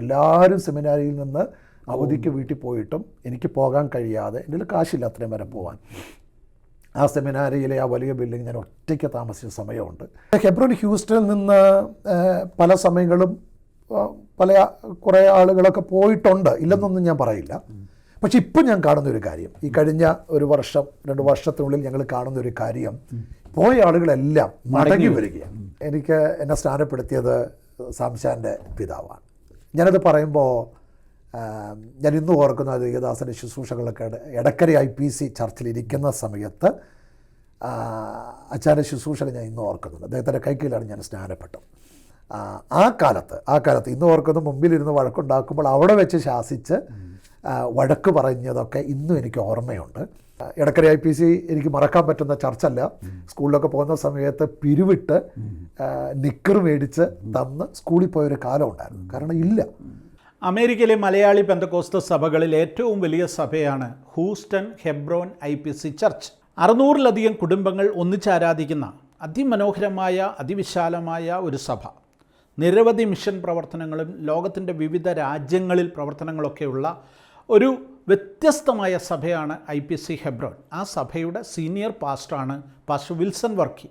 എല്ലാവരും സെമിനാരിയിൽ നിന്ന് അവധിക്ക് വീട്ടിൽ പോയിട്ടും എനിക്ക് പോകാൻ കഴിയാതെ, എൻ്റെ കാശില്ല അത്രയും വരെ പോകാൻ. ആ സെമിനാരിയിലെ ആ വലിയ ബിൽഡിംഗ് ഞാൻ ഒറ്റയ്ക്ക് താമസിച്ച സമയമുണ്ട്. ഹെബ്രോൻ ഹ്യൂസ്റ്റണിൽ നിന്ന് പല സമയങ്ങളും കുറേ ആളുകളൊക്കെ പോയിട്ടുണ്ട്, ഇല്ലെന്നൊന്നും ഞാൻ പറയില്ല. പക്ഷെ ഇപ്പം ഞാൻ കാണുന്നൊരു കാര്യം, ഈ കഴിഞ്ഞ 2 വർഷത്തിനുള്ളിൽ ഞങ്ങൾ കാണുന്നൊരു കാര്യം, പോയ ആളുകളെല്ലാം മടങ്ങി വരികയാണ്. എന്നെ സ്ഥാനപ്പെടുത്തിയത് സാംശാൻ്റെ പിതാവാണ്. ഞാനത് പറയുമ്പോൾ ഞാൻ ഇന്നും ഓർക്കുന്നത് യേശുദാസൻ്റെ ശുശ്രൂഷകളൊക്കെ എടക്കര IPC ചർച്ചിലിരിക്കുന്ന സമയത്ത് അച്ഛൻ്റെ ശുശ്രൂഷകൾ ഞാൻ ഇന്നും ഓർക്കുന്നുണ്ട്. അദ്ദേഹത്തിൻ്റെ കൈക്കീഴിലാണ് ഞാൻ സ്നാനപ്പെട്ടത്. ആ കാലത്ത് ഇന്നും ഓർക്കുന്നത്, മുമ്പിലിരുന്ന് വഴക്കുണ്ടാക്കുമ്പോൾ അവിടെ വെച്ച് ശാസിച്ച് വഴക്ക് പറഞ്ഞതൊക്കെ ഇന്നും എനിക്ക് ഓർമ്മയുണ്ട്. എടക്കര IPC എനിക്ക് മറക്കാൻ പറ്റുന്ന ചർച്ചല്ല. സ്കൂളിലൊക്കെ പോകുന്ന സമയത്ത് പിരിവിട്ട് നിക്കർ മേടിച്ച് തന്ന് സ്കൂളിൽ പോയൊരു കാലം ഉണ്ടായിരുന്നു. കാരണം ഇല്ല. അമേരിക്കയിലെ മലയാളി പെന്തക്കോസ്തൽ സഭകളിൽ ഏറ്റവും വലിയ സഭയാണ് ഹൂസ്റ്റൺ ഹെബ്രോൻ IPC ചർച്ച്. 600-ലധികം കുടുംബങ്ങൾ ഒന്നിച്ചാരാധിക്കുന്ന അതിമനോഹരമായ അതിവിശാലമായ ഒരു സഭ. നിരവധി മിഷൻ പ്രവർത്തനങ്ങളും ലോകത്തിൻ്റെ വിവിധ രാജ്യങ്ങളിൽ പ്രവർത്തനങ്ങളൊക്കെയുള്ള ഒരു വ്യത്യസ്തമായ സഭയാണ് IPC ഹെബ്രോൻ. ആ സഭയുടെ സീനിയർ പാസ്റ്ററാണ് pastor Wilson Varkey.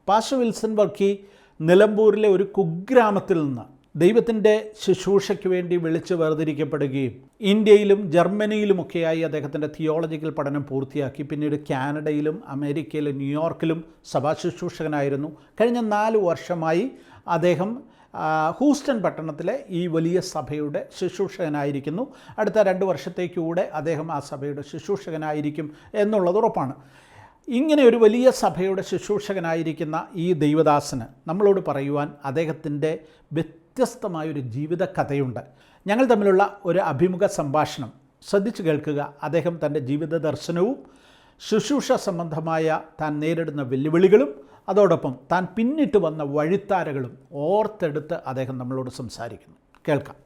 Pastor Wilson Varkey നിലമ്പൂരിലെ ഒരു കുഗ്രാമത്തിൽ നിന്ന് ദൈവത്തിൻ്റെ ശുശ്രൂഷയ്ക്ക് വേണ്ടി വിളിച്ച് വേർതിരിക്കപ്പെടുകയും ഇന്ത്യയിലും ജർമ്മനിയിലുമൊക്കെയായി അദ്ദേഹത്തിൻ്റെ തിയോളജിക്കൽ പഠനം പൂർത്തിയാക്കി. പിന്നീട് കാനഡയിലും അമേരിക്കയിലും ന്യൂയോർക്കിലും സഭാ ശുശ്രൂഷകനായിരുന്നു. കഴിഞ്ഞ 4 വർഷമായി അദ്ദേഹം ഹൂസ്റ്റൺ പട്ടണത്തിലെ ഈ വലിയ സഭയുടെ ശുശ്രൂഷകനായിരിക്കുന്നു. അടുത്ത 2 വർഷത്തേക്കൂടെ അദ്ദേഹം ആ സഭയുടെ ശുശ്രൂഷകനായിരിക്കും എന്നുള്ളത് ഉറപ്പാണ്. ഇങ്ങനെ ഒരു വലിയ സഭയുടെ ശുശ്രൂഷകനായിരിക്കുന്ന ഈ ദൈവദാസന് നമ്മളോട് പറയുവാൻ അദ്ദേഹത്തിൻ്റെ വ്യത്യസ്തമായൊരു ജീവിത കഥയുണ്ട്. ഞങ്ങൾ തമ്മിലുള്ള ഒരു അഭിമുഖ സംഭാഷണം ശ്രദ്ധിച്ചു കേൾക്കുക. അദ്ദേഹം തൻ്റെ ജീവിത ദർശനവും ശുശ്രൂഷ സംബന്ധമായ താൻ നേരിടുന്ന വെല്ലുവിളികളും അതോടൊപ്പം താൻ പിന്നിട്ട് വന്ന വഴിത്താരകളും ഓർത്തെടുത്ത് അദ്ദേഹം നമ്മളോട് സംസാരിക്കുന്നു. കേൾക്കാം.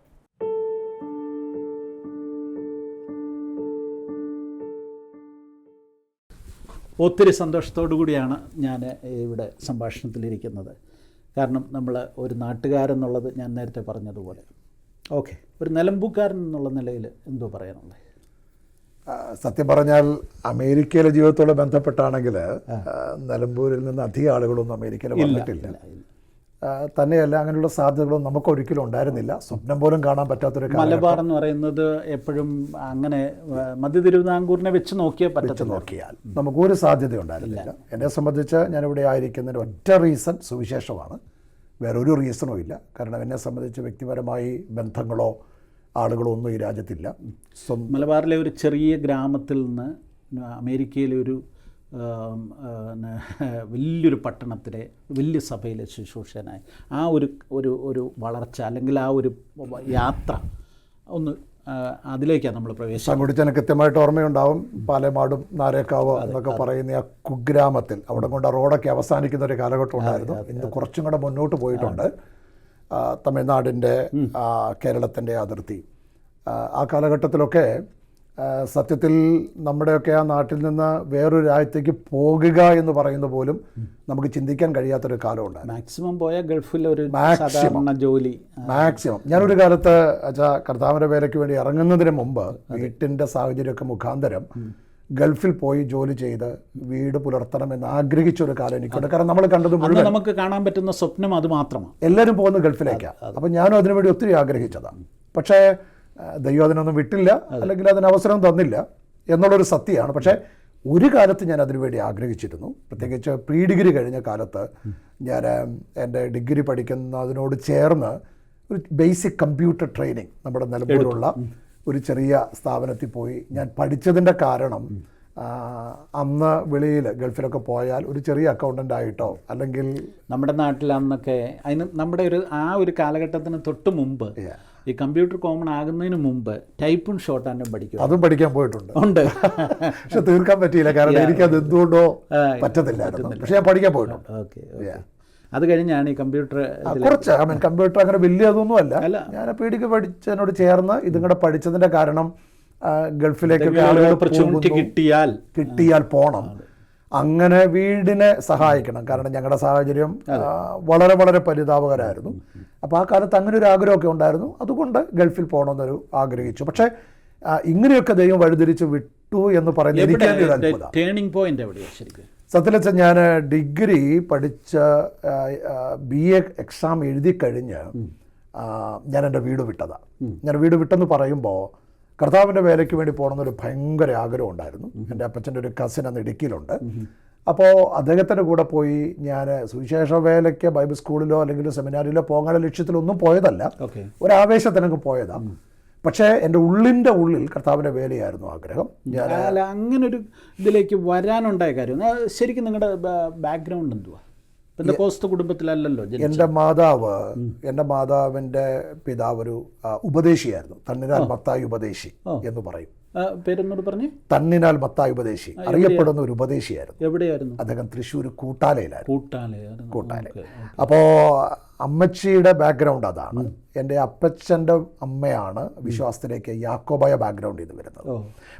ഒത്തിരി സന്തോഷത്തോടു കൂടിയാണ് ഞാൻ ഇവിടെ സംഭാഷണത്തിലിരിക്കുന്നത്. കാരണം നമ്മൾ ഒരു നാട്ടുകാരെന്നുള്ളത് ഞാൻ നേരത്തെ പറഞ്ഞതുപോലെ, ഓക്കെ, ഒരു നിലമ്പൂക്കാരൻ എന്നുള്ള നിലയിൽ എന്തോ പറയാനുള്ളത്? സത്യം പറഞ്ഞാൽ അമേരിക്കയിലെ ജീവിതത്തോട് ബന്ധപ്പെട്ടാണെങ്കിൽ നിലമ്പൂരിൽ നിന്ന് അധികം ആളുകളൊന്നും അമേരിക്കയിൽ വന്നിട്ടില്ല. തന്നെയല്ല, അങ്ങനെയുള്ള സാധ്യതകളൊന്നും നമുക്ക് ഒരിക്കലും ഉണ്ടായിരുന്നില്ല. സ്വപ്നം പോലും കാണാൻ പറ്റാത്തൊരു മലബാർ എന്ന് പറയുന്നത് എപ്പോഴും അങ്ങനെ മധ്യ തിരുവിതാംകൂറിനെ വെച്ച് നോക്കിയാൽ നമുക്കൊരു സാധ്യത ഉണ്ടായിരുന്നില്ല. എന്നെ സംബന്ധിച്ച് ഞാനിവിടെ ആയിരിക്കുന്നതിന് ഒറ്റ റീസൺ സുവിശേഷമാണ്, വേറൊരു റീസണും ഇല്ല. കാരണം എന്നെ സംബന്ധിച്ച് വ്യക്തിപരമായി ബന്ധങ്ങളോ ആളുകളോ ഒന്നും ഈ രാജ്യത്തില്ല. മലബാറിലെ ഒരു ചെറിയ ഗ്രാമത്തിൽ നിന്ന് അമേരിക്കയിലെ ഒരു വലിയൊരു പട്ടണത്തിലെ വലിയ സഭയിലെ ശുശ്രൂഷകനായി ആ ഒരു വളർച്ച അല്ലെങ്കിൽ ആ ഒരു യാത്ര ഒന്ന് അതിലേക്കാണ് നമ്മൾ പ്രവേശിച്ചത്. സംഘടിച്ചതിന് കൃത്യമായിട്ട് ഓർമ്മയുണ്ടാവും. പാലമാടും നാരേക്കാവ് എന്നൊക്കെ പറയുന്ന ആ കുഗ്രാമത്തിൽ അവിടെ കൊണ്ട് റോഡൊക്കെ അവസാനിക്കുന്ന ഒരു കാലഘട്ടം ഉണ്ടായിരുന്നു. ഇന്ന് കുറച്ചും കൂടെ മുന്നോട്ട് പോയിട്ടുണ്ട്. തമിഴ്നാടിൻ്റെ കേരളത്തിൻ്റെ അതിർത്തി. ആ കാലഘട്ടത്തിലൊക്കെ സത്യത്തിൽ നമ്മുടെയൊക്കെ ആ നാട്ടിൽ നിന്ന് വേറൊരു രാജ്യത്തേക്ക് പോകുക എന്ന് പറയുന്ന പോലും നമുക്ക് ചിന്തിക്കാൻ കഴിയാത്തൊരു കാലം ഉണ്ടായിരുന്നു. മാക്സിമം പോയ ഗൾഫിൽ ഒരു സാധാരണ ജോലി മാക്സിമം. ഞാനൊരു കാലത്ത് കർത്താവിൻ്റെ വേലയ്ക്ക് വേണ്ടി ഇറങ്ങുന്നതിന് മുമ്പ് വീട്ടിൻ്റെ സാഹചര്യമൊക്കെ മുഖാന്തരം ഗൾഫിൽ പോയി ജോലി ചെയ്ത് വീട് പുലർത്തണമെന്ന് ആഗ്രഹിച്ചൊരു കാലം എനിക്കുണ്ട്. കാരണം നമ്മൾ കണ്ടത് മുഴുവൻ നമുക്ക് കാണാൻ പറ്റുന്ന സ്വപ്നം അത് മാത്രമാണ്. എല്ലാവരും പോകുന്ന ഗൾഫിലേക്കാണ്. അപ്പം ഞാനും അതിനുവേണ്ടി ഒത്തിരി ആഗ്രഹിച്ചതാണ്. പക്ഷേ ദൈവം അതിനൊന്നും വിട്ടില്ല, അല്ലെങ്കിൽ അതിന് അവസരം തന്നില്ല എന്നുള്ളൊരു സത്യമാണ്. പക്ഷേ ഒരു കാലത്ത് ഞാൻ അതിനുവേണ്ടി ആഗ്രഹിച്ചിരുന്നു. പ്രത്യേകിച്ച് പ്രീ ഡിഗ്രി കഴിഞ്ഞ കാലത്ത് ഞാൻ എൻ്റെ ഡിഗ്രി പഠിക്കുന്നതിനോട് ചേർന്ന് ഒരു ബേസിക് കമ്പ്യൂട്ടർ ട്രെയിനിങ് നമ്മുടെ നിലമ്പൂരുള്ള ഒരു ചെറിയ സ്ഥാപനത്തിൽ പോയി. ഞാൻ പഠിച്ചതിൻ്റെ കാരണം അന്ന് വെളിയിൽ ഗൾഫിലൊക്കെ പോയാൽ ഒരു ചെറിയ അക്കൗണ്ടൻ്റ് ആയിട്ടോ അല്ലെങ്കിൽ നമ്മുടെ നാട്ടിൽ അന്നൊക്കെ അതിന് നമ്മുടെ ഒരു കാലഘട്ടത്തിന് തൊട്ട് മുമ്പ് ഈ കമ്പ്യൂട്ടർ കോമൺ ആകുന്നതിന് മുമ്പ് ടൈപ്പും ഷോർട്ട് ഹാൻഡും പഠിക്കും. അതും പഠിക്കാൻ പോയിട്ടുണ്ട്. പക്ഷെ തീർക്കാൻ പറ്റിയില്ല. കാരണം എനിക്കത് എന്തുകൊണ്ടോ പറ്റത്തില്ലായിരുന്നു. പക്ഷെ ഞാൻ പഠിക്കാൻ പോയിട്ടുണ്ട്. ഓക്കെ. അത് കഴിഞ്ഞാണ് ഈ കമ്പ്യൂട്ടർ കുറച്ച് കമ്പ്യൂട്ടർ അങ്ങനെ വലിയ അതൊന്നും അല്ല. ഞാൻ പീഡിക്ക് പഠിച്ചതിനോട് ചേർന്ന് ഇതും കൂടെ പഠിച്ചതിൻ്റെ കാരണം ഗൾഫിലേക്ക് കിട്ടിയാൽ പോകണം. അങ്ങനെ വീടിനെ സഹായിക്കണം. കാരണം ഞങ്ങളുടെ സാഹചര്യം വളരെ വളരെ പരിതാപകരമായിരുന്നു. അപ്പോൾ ആ കാലത്ത് അങ്ങനെ ഒരു ആഗ്രഹമൊക്കെ ഉണ്ടായിരുന്നു. അതുകൊണ്ട് ഗൾഫിൽ പോകണമെന്നൊരു ആഗ്രഹിച്ചു. പക്ഷേ ഇങ്ങനെയൊക്കെ ദൈവം വഴിതിരിച്ച് വിട്ടു എന്ന് പറയുന്നത് എനിക്ക് തന്നെ ഒരു അത്ഭുതം. ടേണിംഗ് പോയിന്റ് എവിടെയാണ് ശരിക്കും? സത്യത്തിൽ വെച്ചാൽ ഞാൻ ഡിഗ്രി പഠിച്ച BA എക്സാം എഴുതി കഴിഞ്ഞ് ഞാൻ എൻ്റെ വീട് വിട്ടതാണ്. ഞാൻ വീട് വിട്ടെന്ന് പറയുമ്പോൾ കർത്താവിൻ്റെ വേലയ്ക്ക് വേണ്ടി പോകണമെന്നൊരു ഭയങ്കര ആഗ്രഹം ഉണ്ടായിരുന്നു. എൻ്റെ അപ്പച്ചൻ്റെ ഒരു കസിൻ അന്ന് ഇടുക്കിയിലുണ്ട്. അപ്പോൾ അദ്ദേഹത്തിൻ്റെ കൂടെ പോയി ഞാൻ സുവിശേഷ വേലയ്ക്ക് ബൈബിൾ സ്കൂളിലോ അല്ലെങ്കിൽ സെമിനാരിലോ പോകാനുള്ള ലക്ഷ്യത്തിലൊന്നും പോയതല്ല, ഒരാവേശത്തിനൊക്കെ പോയതാണ്. പക്ഷേ എൻ്റെ ഉള്ളിൻ്റെ ഉള്ളിൽ കർത്താവിൻ്റെ വേലയായിരുന്നു ആഗ്രഹം. ഞാൻ അങ്ങനൊരു ഇതിലേക്ക് വരാനുണ്ടായ കാര്യം ശരിക്കും നിങ്ങളുടെ ബാക്ക്ഗ്രൗണ്ട് എന്തുവാ? പെന്തക്കോസ്ത് കുടുംബത്തിലല്ലല്ലോ. എൻ്റെ മാതാവിൻ്റെ പിതാവ് ഒരു ഉപദേശിയായിരുന്നു. തണ്ണിനാൽ മത്തായി ഉപദേശി എന്ന് പറയും. പേരെന്നോട് പറഞ്ഞു. തണ്ണിനാൽ മത്തായി ഉപദേശി അറിയപ്പെടുന്ന ഒരു ഉപദേശിയായിരുന്നു. എവിടെയായിരുന്നു അദ്ദേഹം? തൃശ്ശൂർ കൂട്ടാലയിലായിരുന്നു. കൂട്ടാല. അപ്പോൾ അമ്മച്ചിയുടെ ബാക്ക്ഗ്രൗണ്ട് അതാണ്. എൻ്റെ അപ്പച്ചൻ്റെ അമ്മയാണ് വിശ്വാസത്തിലേക്ക് യാക്കോബായ ബാക്ക്ഗ്രൗണ്ട് ചെയ്ത് വരുന്നത്.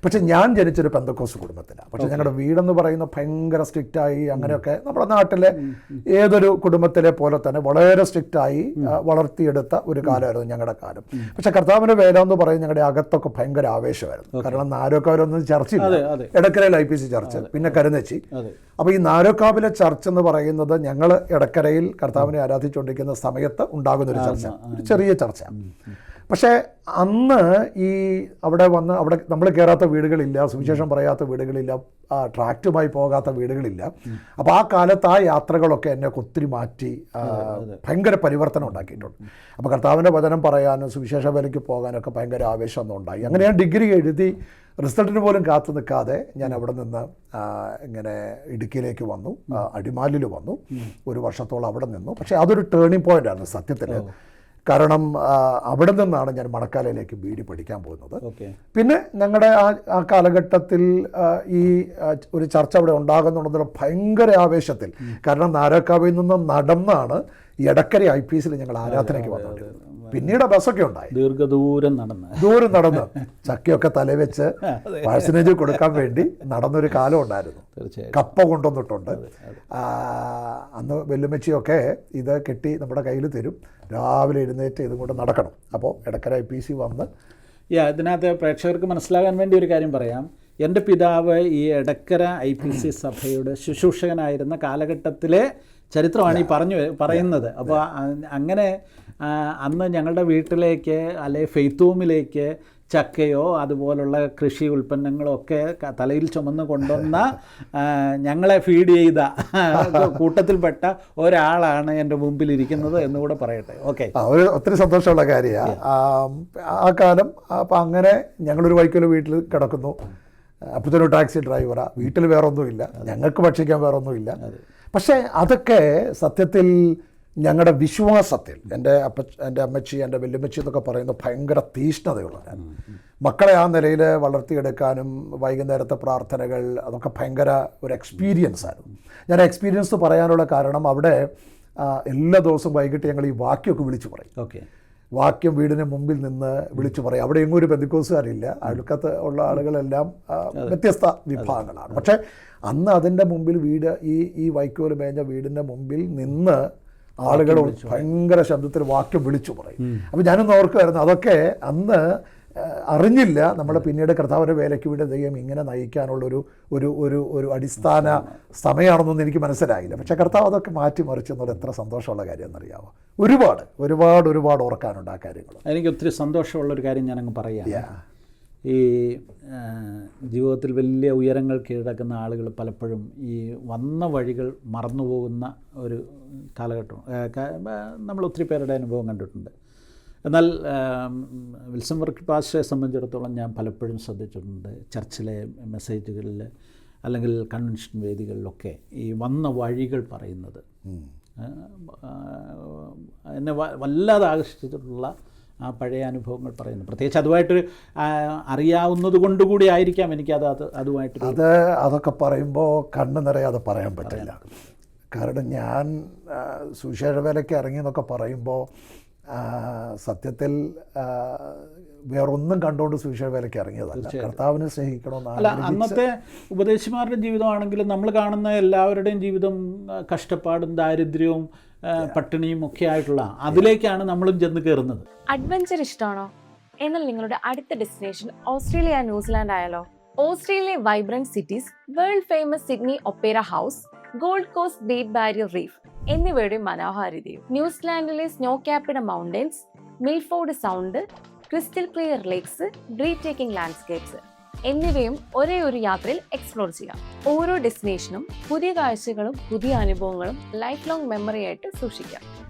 പക്ഷെ ഞാൻ ജനിച്ചൊരു പെന്തക്കോസ്ത് കുടുംബത്തിലാണ്. പക്ഷെ ഞങ്ങളുടെ വീടെന്ന് പറയുന്നത് ഭയങ്കര സ്ട്രിക്റ്റായി, അങ്ങനെയൊക്കെ നമ്മുടെ നാട്ടിലെ ഏതൊരു കുടുംബത്തിലെ പോലെ തന്നെ വളരെ സ്ട്രിക്റ്റായി വളർത്തിയെടുത്ത ഒരു കാലമായിരുന്നു ഞങ്ങളുടെ കാലം. പക്ഷെ കർത്താവിൻ്റെ വേല എന്ന് പറയുന്നത് ഞങ്ങളുടെ അകത്തൊക്കെ ഭയങ്കര ആവേശമായിരുന്നു. കാരണം നാരോക്കാവിലൊന്നും ചർച്ചില്ല. എടക്കരയിൽ IPC ചർച്ച്, പിന്നെ കരുന്നച്ചി. അപ്പോൾ ഈ നാരോക്കാവിലെ ചർച്ച് എന്ന് പറയുന്നത് ഞങ്ങൾ എടക്കരയിൽ കർത്താവിനെ ആരാധിച്ചുകൊണ്ടിരിക്കുന്ന സമയത്ത് ഉണ്ടാകുന്ന ഒരു ചർച്ച, ഒരു ചെറിയ ചർച്ച. പക്ഷേ അന്ന് ഈ അവിടെ നമ്മൾ കയറാത്ത വീടുകളില്ല, സുവിശേഷം പറയാത്ത വീടുകളില്ല, ട്രാക്റ്റുമായി പോകാത്ത വീടുകളില്ല. അപ്പോൾ ആ കാലത്ത് ആ യാത്രകളൊക്കെ എന്നെ ഒത്തിരി മാറ്റി ഭയങ്കര പരിവർത്തനം ഉണ്ടാക്കിയിട്ടുണ്ട്. അപ്പോൾ കർത്താവിൻ്റെ വചനം പറയാനും സുവിശേഷ വേലയ്ക്ക് പോകാനൊക്കെ ഭയങ്കര ആവേശമൊന്നും ഉണ്ടായി. അങ്ങനെ ഞാൻ ഡിഗ്രി എഴുതി റിസൾട്ടിന് പോലും കാത്തു നിൽക്കാതെ ഞാൻ അവിടെ നിന്ന് ഇങ്ങനെ ഇടുക്കിയിലേക്ക് വന്നു, അടിമാലിൽ വന്നു. ഒരു വർഷത്തോളം അവിടെ നിന്നു. പക്ഷേ അതൊരു ടേണിംഗ് പോയിൻ്റ് ആയിരുന്നു സത്യത്തിൽ. കാരണം അവിടെ നിന്നാണ് ഞാൻ മണക്കാലയിലേക്ക് BD പഠിക്കാൻ പോകുന്നത്. പിന്നെ ഞങ്ങളുടെ ആ കാലഘട്ടത്തിൽ ഈ ഒരു ചർച്ച അവിടെ ഉണ്ടാകുന്നുണ്ടെന്നുള്ള ഭയങ്കര ആവേശത്തിൽ. കാരണം നാരോക്കാവിൽ നിന്ന് നടന്നാണ് എടക്കര IPCയിൽ ഞങ്ങൾ ആരാധനയ്ക്ക് വന്നുകൊണ്ടിരുന്നത്. പിന്നീട് ബസ്സൊക്കെ ഉണ്ടായി, ദൂരം നടന്ന് ചക്കയൊക്കെ തലവെച്ച് പാഴ്സനേജ് കൊടുക്കാൻ വേണ്ടി നടന്നൊരു കാലം ഉണ്ടായിരുന്നു. കപ്പ കൊണ്ടുവന്നിട്ടുണ്ട്. അന്ന് വെല്ലുമച്ചിയൊക്കെ ഇത് കെട്ടി നമ്മുടെ കയ്യിൽ തരും. രാവിലെ എഴുന്നേറ്റ് ഇതും കൊണ്ട് നടക്കണം. അപ്പോൾ എടക്കര IPC വന്ന് ഇതിനകത്ത് പ്രേക്ഷകർക്ക് മനസ്സിലാകാൻ വേണ്ടി ഒരു കാര്യം പറയാം. എൻ്റെ പിതാവ് ഈ എടക്കര IPC സഭയുടെ ശുശ്രൂഷകനായിരുന്ന കാലഘട്ടത്തിലെ ചരിത്രമാണ് ഈ പറയുന്നത്. അപ്പോൾ അങ്ങനെ അന്ന് ഞങ്ങളുടെ വീട്ടിലേക്ക് അല്ലെ ഫെയ്ത്ത് ഹോമിലേക്ക് ചക്കയോ അതുപോലുള്ള കൃഷി ഉൽപ്പന്നങ്ങളോ ഒക്കെ തലയിൽ ചുമന്ന് കൊണ്ടുവന്ന ഞങ്ങളെ ഫീഡ് ചെയ്ത കൂട്ടത്തിൽപ്പെട്ട ഒരാളാണ് എൻ്റെ മുമ്പിലിരിക്കുന്നത് എന്നുകൂടെ പറയട്ടെ. ഓക്കെ, ഒത്തിരി സന്തോഷമുള്ള കാര്യമാണ് ആ കാലം. അപ്പം അങ്ങനെ ഞങ്ങളൊരു വൈക്കോല് വീട്ടിൽ കിടക്കുന്നു. അപ്പച്ചനൊരു ടാക്സി ഡ്രൈവറാണ്. വീട്ടിൽ വേറൊന്നുമില്ല, ഞങ്ങൾക്ക് ഭക്ഷിക്കാൻ വേറൊന്നുമില്ല. പക്ഷേ അതൊക്കെ സത്യത്തിൽ ഞങ്ങളുടെ വിശ്വാസത്തിൽ എൻ്റെ അമ്മച്ചി, എൻ്റെ വല്യമ്മച്ചി എന്നൊക്കെ പറയുന്നത് ഭയങ്കര തീഷ്ണതയുള്ളവരാണ്. മക്കളെ ആ നിലയിൽ വളർത്തിയെടുക്കാനും വൈകുന്നേരത്തെ പ്രാർത്ഥനകൾ അതൊക്കെ ഭയങ്കര ഒരു എക്സ്പീരിയൻസ് ആയിരുന്നു. ഞാൻ എക്സ്പീരിയൻസ് പറയാനുള്ള കാരണം അവിടെ എല്ലാ ദിവസവും വൈകിട്ട് ഞങ്ങൾ ഈ വാക്യമൊക്കെ വിളിച്ചു പറയും. വാക്യം വീടിന് മുമ്പിൽ നിന്ന് വിളിച്ചു പറയും. അവിടെ എങ്ങും ഒരു പെന്തക്കോസ്തുകാരില്ല, അയൽക്കത്ത് ഉള്ള ആളുകളെല്ലാം വ്യത്യസ്ത വിഭാഗങ്ങളാണ്. പക്ഷേ അന്ന് അതിൻ്റെ മുമ്പിൽ ഈ വൈക്കോല് മേഞ്ഞ വീടിൻ്റെ മുമ്പിൽ നിന്ന് ആളുകൾ ഭയങ്കര ശബ്ദത്തിൽ വാക്യം വിളിച്ചു പറയും. അപ്പോൾ ഞാനൊന്ന് ഓർക്കുമായിരുന്നു, അതൊക്കെ അന്ന് അറിഞ്ഞില്ല നമ്മൾ പിന്നീട് കർത്താവിൻ്റെ വേലയ്ക്ക് വേണ്ടി ദൈവം ഇങ്ങനെ നയിക്കാനുള്ളൊരു ഒരു ഒരു ഒരു അടിസ്ഥാന സമയമാണെന്നൊന്നും എനിക്ക് മനസ്സിലായില്ല. പക്ഷേ കർത്താവ് അതൊക്കെ മാറ്റിമറിച്ചെന്നുള്ള എത്ര സന്തോഷമുള്ള കാര്യം എന്നറിയാമോ. ഒരുപാട് ഓർക്കാനുണ്ട് ആ കാര്യങ്ങൾ. എനിക്ക് ഒത്തിരി സന്തോഷമുള്ളൊരു കാര്യം ഞാനങ്ങ് പറയാം. ഈ ജീവിതത്തിൽ വലിയ ഉയരങ്ങൾ കീഴടക്കുന്ന ആളുകൾ പലപ്പോഴും ഈ വന്ന വഴികൾ മറന്നുപോകുന്ന ഒരു കാലഘട്ടം നമ്മൾ ഒത്തിരി പേരുടെ അനുഭവം കണ്ടിട്ടുണ്ട്. എന്നാൽ വിൽസൺ വർക്കി പാസ്റ്ററെ സംബന്ധിച്ചിടത്തോളം ഞാൻ പലപ്പോഴും ശ്രദ്ധിച്ചിട്ടുണ്ട്, ചർച്ചിലെ മെസ്സേജുകളിൽ അല്ലെങ്കിൽ കൺവെൻഷൻ വേദികളിലൊക്കെ ഈ വന്ന വഴികൾ പറയുന്നത് എന്നെ വല്ലാതെ ആകർഷിച്ചിട്ടുള്ള ആ പഴയ അനുഭവങ്ങൾ പറയുന്നു. പ്രത്യേകിച്ച് അതുമായിട്ടൊരു അറിയാവുന്നത് കൊണ്ടുകൂടി ആയിരിക്കാം എനിക്കത് അതുമായിട്ട് അതൊക്കെ പറയുമ്പോൾ കണ്ണ് നിറയാതെ പറയാൻ പറ്റില്ല. കാരണം ഞാൻ സുവിശേഷ വേലയ്ക്ക് ഇറങ്ങിയെന്നൊക്കെ പറയുമ്പോൾ സത്യത്തിൽ വേറൊന്നും കണ്ടുകൊണ്ട് സുവിശേഷ വേലയ്ക്ക് ഇറങ്ങിയതല്ല. കർത്താവിനെ സ്നേഹിക്കണമെന്ന് അല്ല, അന്നത്തെ ഉപദേശിമാരുടെ ജീവിതമാണെങ്കിലും നമ്മൾ കാണുന്ന എല്ലാവരുടെയും ജീവിതം കഷ്ടപ്പാടും ദാരിദ്ര്യവും പട്ടിണിയും ഒക്കെ ആയിട്ടുള്ള അതിലേക്കാണ് നമ്മളും ചെന്ന് കയറുന്നത്. അഡ്വഞ്ചർ ഇഷ്ടമാണോ? എന്നാൽ നിങ്ങളുടെ അടുത്ത ഡെസ്റ്റിനേഷൻ ഓസ്ട്രേലിയ, ന്യൂസിലാൻഡ് ആയാലോ? ഓസ്ട്രേലിയയിലെ vibrant cities, world famous Sydney Opera House, Gold Coast Great Barrier Reef എന്നിവയുടെ മനോഹാരിതയും, ന്യൂസിലാൻഡിലെ snow capped mountains, Milford Sound, crystal clear lakes, breathtaking landscapes എന്നിവയും ഒരേ ഒരു യാത്രയിൽ എക്സ്പ്ലോർ ചെയ്യാം. ഓരോ ഡെസ്റ്റിനേഷനും പുതിയ കാഴ്ചകളും പുതിയ അനുഭവങ്ങളും ലൈഫ് ലോങ് മെമ്മറി ആയിട്ട് സൂക്ഷിക്കാം.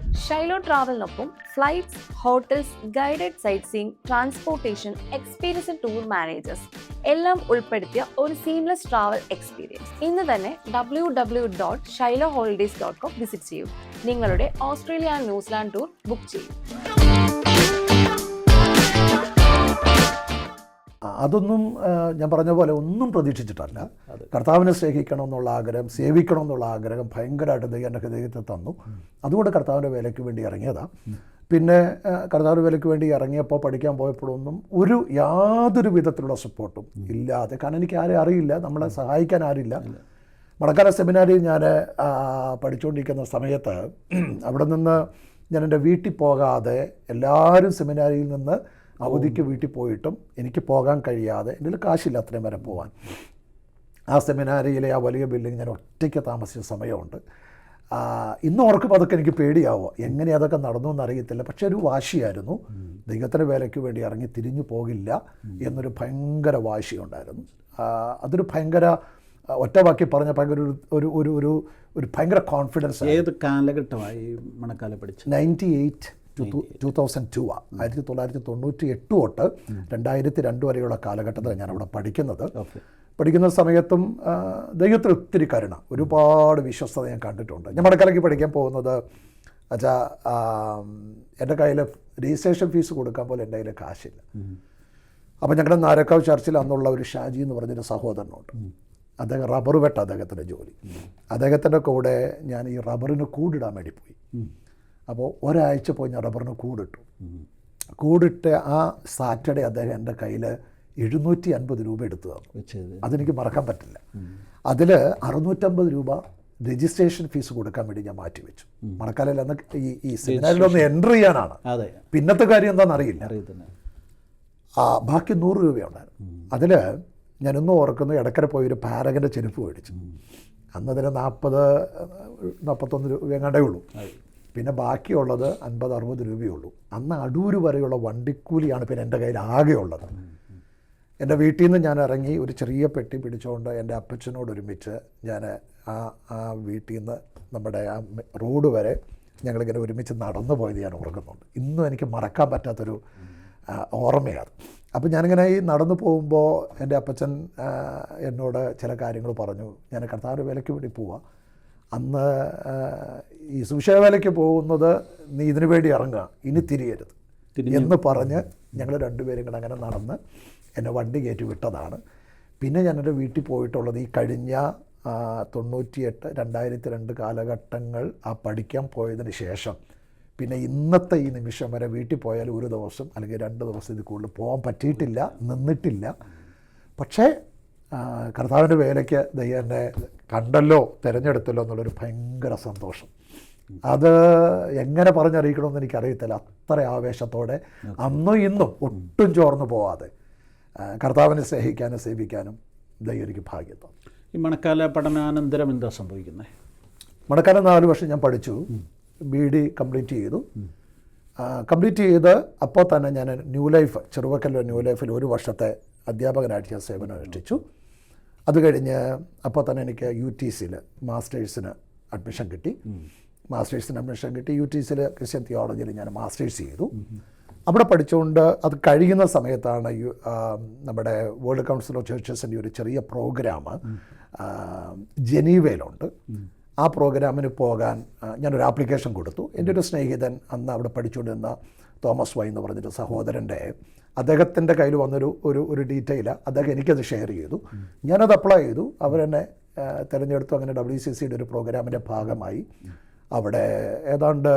ഷൈലോ ട്രാവലിനൊപ്പം flights, hotels, guided sightseeing, transportation, experience tour managers എല്ലാം ഉൾപ്പെടുത്തിയ ഒരു സീംലെസ് ട്രാവൽ എക്സ്പീരിയൻസ്. ഇന്ന് തന്നെ www.shiloholidays.com വിസിറ്റ് ചെയ്യൂ. നിങ്ങളുടെ Australia and New Zealand tour book ചെയ്യൂ. അതൊന്നും ഞാൻ പറഞ്ഞ പോലെ ഒന്നും പ്രതീക്ഷിച്ചിട്ടല്ല. കർത്താവിനെ സ്നേഹിക്കണം എന്നുള്ള ആഗ്രഹം, സേവിക്കണം എന്നുള്ള ആഗ്രഹം ഭയങ്കരമായിട്ട് ദൈവം എൻ്റെ ഹൃദയത്തിൽ തന്നു. അതുകൊണ്ട് കർത്താവിൻ്റെ വേലയ്ക്ക് വേണ്ടി ഇറങ്ങിയതാണ്. പിന്നെ കർത്താവിൻ്റെ വേലയ്ക്ക് വേണ്ടി ഇറങ്ങിയപ്പോൾ പഠിക്കാൻ പോയപ്പോഴൊന്നും യാതൊരു വിധത്തിലുള്ള സപ്പോർട്ടും ഇല്ലാതെ, കാരണം എനിക്ക് ആരെയും അറിയില്ല, നമ്മളെ സഹായിക്കാൻ ആരില്ല. മണക്കാല സെമിനാരിൽ ഞാൻ പഠിച്ചുകൊണ്ടിരിക്കുന്ന സമയത്ത് അവിടെ നിന്ന് ഞാൻ എൻ്റെ വീട്ടിൽ പോകാതെ, എല്ലാവരും സെമിനാരിയിൽ നിന്ന് അവധിക്ക് വീട്ടിൽ പോയിട്ടും എനിക്ക് പോകാൻ കഴിയാതെ, എൻ്റെ കാശില്ല അത്രയും വരെ പോകാൻ. ആ സെമിനാരിയിലെ ആ വലിയ ബിൽഡിംഗ് ഞാൻ ഒറ്റയ്ക്ക് താമസിച്ച സമയമുണ്ട്. ഇന്ന് ഓർക്കുമ്പോൾ അതൊക്കെ എനിക്ക് പേടിയാവുക, എങ്ങനെ അതൊക്കെ നടന്നു എന്നറിയത്തില്ല. പക്ഷേ ഒരു വാശിയായിരുന്നു, ദൈവത്തിൻ്റെ വേലയ്ക്ക് വേണ്ടി ഇറങ്ങി തിരിഞ്ഞു പോകില്ല എന്നൊരു ഭയങ്കര വാശിയുണ്ടായിരുന്നു. അതൊരു ഭയങ്കര, ഒറ്റ വാക്കി പറഞ്ഞ ഭയങ്കര ഒരു ഭയങ്കര കോൺഫിഡൻസ്. ഏത് കാലഘട്ടമായി മണക്കാല പഠിച്ചത്? 2002 1998 തൊട്ട് 2002 വരെയുള്ള കാലഘട്ടത്തിൽ ഞാനവിടെ പഠിക്കുന്നത്. പഠിക്കുന്ന സമയത്തും ദൈവത്തിൽ ഒത്തിരി കരുണ, ഒരുപാട് വിശ്വസ്തത ഞാൻ കണ്ടിട്ടുണ്ട്. ഞാൻ മണക്കാലയ്ക്ക് പഠിക്കാൻ പോകുന്നത് എൻ്റെ കയ്യിൽ രജിസ്ട്രേഷൻ ഫീസ് കൊടുക്കാൻ പോലെ എൻ്റെ കയ്യിൽ കാശില്ല. അപ്പോൾ ഞങ്ങളുടെ നാരക്കാവ് ചർച്ചിൽ അന്നുള്ള ഒരു ഷാജി എന്ന് പറഞ്ഞൊരു സഹോദരനുണ്ട്. അദ്ദേഹം റബ്ബർ വെട്ട അദ്ദേഹത്തിൻ്റെ ജോലി. അദ്ദേഹത്തിൻ്റെ കൂടെ ഞാൻ ഈ റബ്ബറിന് കൂടിടാൻ വേണ്ടി പോയി. അപ്പോൾ ഒരാഴ്ച പോയി ഞാൻ റബ്ബറിന് കൂടിട്ട് ആ സാറ്റർഡേ അദ്ദേഹം എൻ്റെ കയ്യിൽ 750 രൂപ എടുത്തു തന്നു. അതെനിക്ക് മറക്കാൻ പറ്റില്ല. അതിൽ 650 രൂപ രജിസ്ട്രേഷൻ ഫീസ് കൊടുക്കാൻ വേണ്ടി ഞാൻ മാറ്റിവെച്ചു. മണക്കാലയിൽ അന്ന് ഈ സെമിനാറിലൊന്ന് എൻ്റർ ചെയ്യാനാണ്. പിന്നത്തെ കാര്യം എന്താണെന്ന് അറിയില്ല. ബാക്കി 100 രൂപയുണ്ടായിരുന്നു. അതിൽ ഞാനൊന്നും ഓർക്കുന്നു, ഇടയ്ക്കര പോയി ഒരു പാരഗൻ്റെ ചെരുപ്പ് മേടിച്ചു. അന്നതിന് 40-41 രൂപ എങ്ങാണ്ടേ ഉള്ളൂ. പിന്നെ ബാക്കിയുള്ളത് 50-60 രൂപയുള്ളൂ. അന്ന് അടൂര് വരെയുള്ള വണ്ടിക്കൂലിയാണ് പിന്നെ എൻ്റെ കയ്യിൽ ആകെയുള്ളത്. എൻ്റെ വീട്ടിൽ നിന്ന് ഞാൻ ഇറങ്ങി ഒരു ചെറിയ പെട്ടി പിടിച്ചുകൊണ്ട് എൻ്റെ അപ്പച്ചനോടൊരുമിച്ച് ഞാൻ ആ വീട്ടിൽ നിന്ന് നമ്മുടെ ആ റോഡ് വരെ ഞങ്ങളിങ്ങനെ ഒരുമിച്ച് നടന്നു പോയത് ഞാൻ ഓർക്കുന്നുണ്ട്. ഇന്നും എനിക്ക് മറക്കാൻ പറ്റാത്തൊരു ഓർമ്മയാണ്. അപ്പോൾ ഞാനിങ്ങനെ ഈ നടന്നു പോകുമ്പോൾ എൻ്റെ അപ്പച്ചൻ എന്നോട് ചില കാര്യങ്ങൾ പറഞ്ഞു. ഞാൻ കർത്താവിൻ്റെ വേലയ്ക്ക് വേണ്ടി പോവാം, അന്ന് ഈ സുവിശേഷ വേലയ്ക്ക് പോകുന്നത് നീ ഇതിനു വേണ്ടി ഇറങ്ങുക, ഇനി തിരിയരുത് എന്ന് പറഞ്ഞ് ഞങ്ങൾ രണ്ടുപേരും കൂടെ അങ്ങനെ നടന്ന് എന്നെ വണ്ടി കയറ്റി വിട്ടതാണ്. പിന്നെ ഞാൻ എൻ്റെ വീട്ടിൽ പോയിട്ടുള്ളത് ഈ കഴിഞ്ഞ 98-2002 കാലഘട്ടങ്ങൾ ആ പഠിക്കാൻ പോയതിന് ശേഷം പിന്നെ ഇന്നത്തെ ഈ നിമിഷം വരെ വീട്ടിൽ പോയാൽ ഒരു ദിവസം അല്ലെങ്കിൽ 2 ദിവസം ഇത് കൂടുതൽ പോകാൻ പറ്റിയിട്ടില്ല, നിന്നിട്ടില്ല. പക്ഷേ കർത്താവിൻ്റെ വേലയ്ക്ക് ദൈവം എന്നെ കണ്ടല്ലോ, തിരഞ്ഞെടുത്തല്ലോ എന്നുള്ളൊരു ഭയങ്കര സന്തോഷം. അത് എങ്ങനെ പറഞ്ഞറിയിക്കണമെന്ന് എനിക്കറിയത്തില്ല. അത്ര ആവേശത്തോടെ അന്നും ഇന്നും ഒട്ടും ചോർന്നു പോവാതെ കർത്താവിനെ സ്നേഹിക്കാനും സേവിക്കാനും ദൈവം എനിക്ക് ഭാഗ്യം തന്നു. ഈ മണക്കാല പഠനാനന്തരം എന്താ സംഭവിക്കുന്നത്? മണക്കാലം 4 വർഷം ഞാൻ പഠിച്ചു, BD കംപ്ലീറ്റ് ചെയ്തു. കംപ്ലീറ്റ് ചെയ്ത് അപ്പോൾ തന്നെ ഞാൻ ന്യൂ ലൈഫ്, ചെറുവക്കലിലെ ന്യൂ ലൈഫിൽ 1 വർഷത്തെ അധ്യാപകനായിട്ട് ഞാൻ സേവനം അനുഷ്ഠിച്ചു. അത് കഴിഞ്ഞ് അപ്പോൾ തന്നെ എനിക്ക് UTCയിൽ മാസ്റ്റേഴ്സിന് അഡ്മിഷൻ കിട്ടി. UTCയിൽ ക്രിസ്ത്യൻ തിയോളജിയിൽ ഞാൻ മാസ്റ്റേഴ്സ് ചെയ്തു. അവിടെ പഠിച്ചുകൊണ്ട് അത് കഴിയുന്ന സമയത്താണ് നമ്മുടെ വേൾഡ് കൗൺസിൽ ഓഫ് ചർച്ചസിൻ്റെ ഒരു ചെറിയ പ്രോഗ്രാം ജനീവയിലുണ്ട്. ആ പ്രോഗ്രാമിന് പോകാൻ ഞാനൊരു ആപ്ലിക്കേഷൻ കൊടുത്തു. എൻ്റെ ഒരു സ്നേഹിതൻ അന്ന് അവിടെ പഠിച്ചുകൊണ്ടിരുന്ന തോമസ് വൈ എന്ന് പറഞ്ഞൊരു സഹോദരൻ്റെ, അദ്ദേഹത്തിൻ്റെ കയ്യിൽ വന്നൊരു ഒരു ഡീറ്റെയിൽ അദ്ദേഹം എനിക്കത് ഷെയർ ചെയ്തു. ഞാനത് അപ്ലൈ ചെയ്തു. അവരെന്നെ തിരഞ്ഞെടുത്തു. അങ്ങനെ WCCയുടെ ഒരു പ്രോഗ്രാമിൻ്റെ ഭാഗമായി അവിടെ ഏതാണ്ട്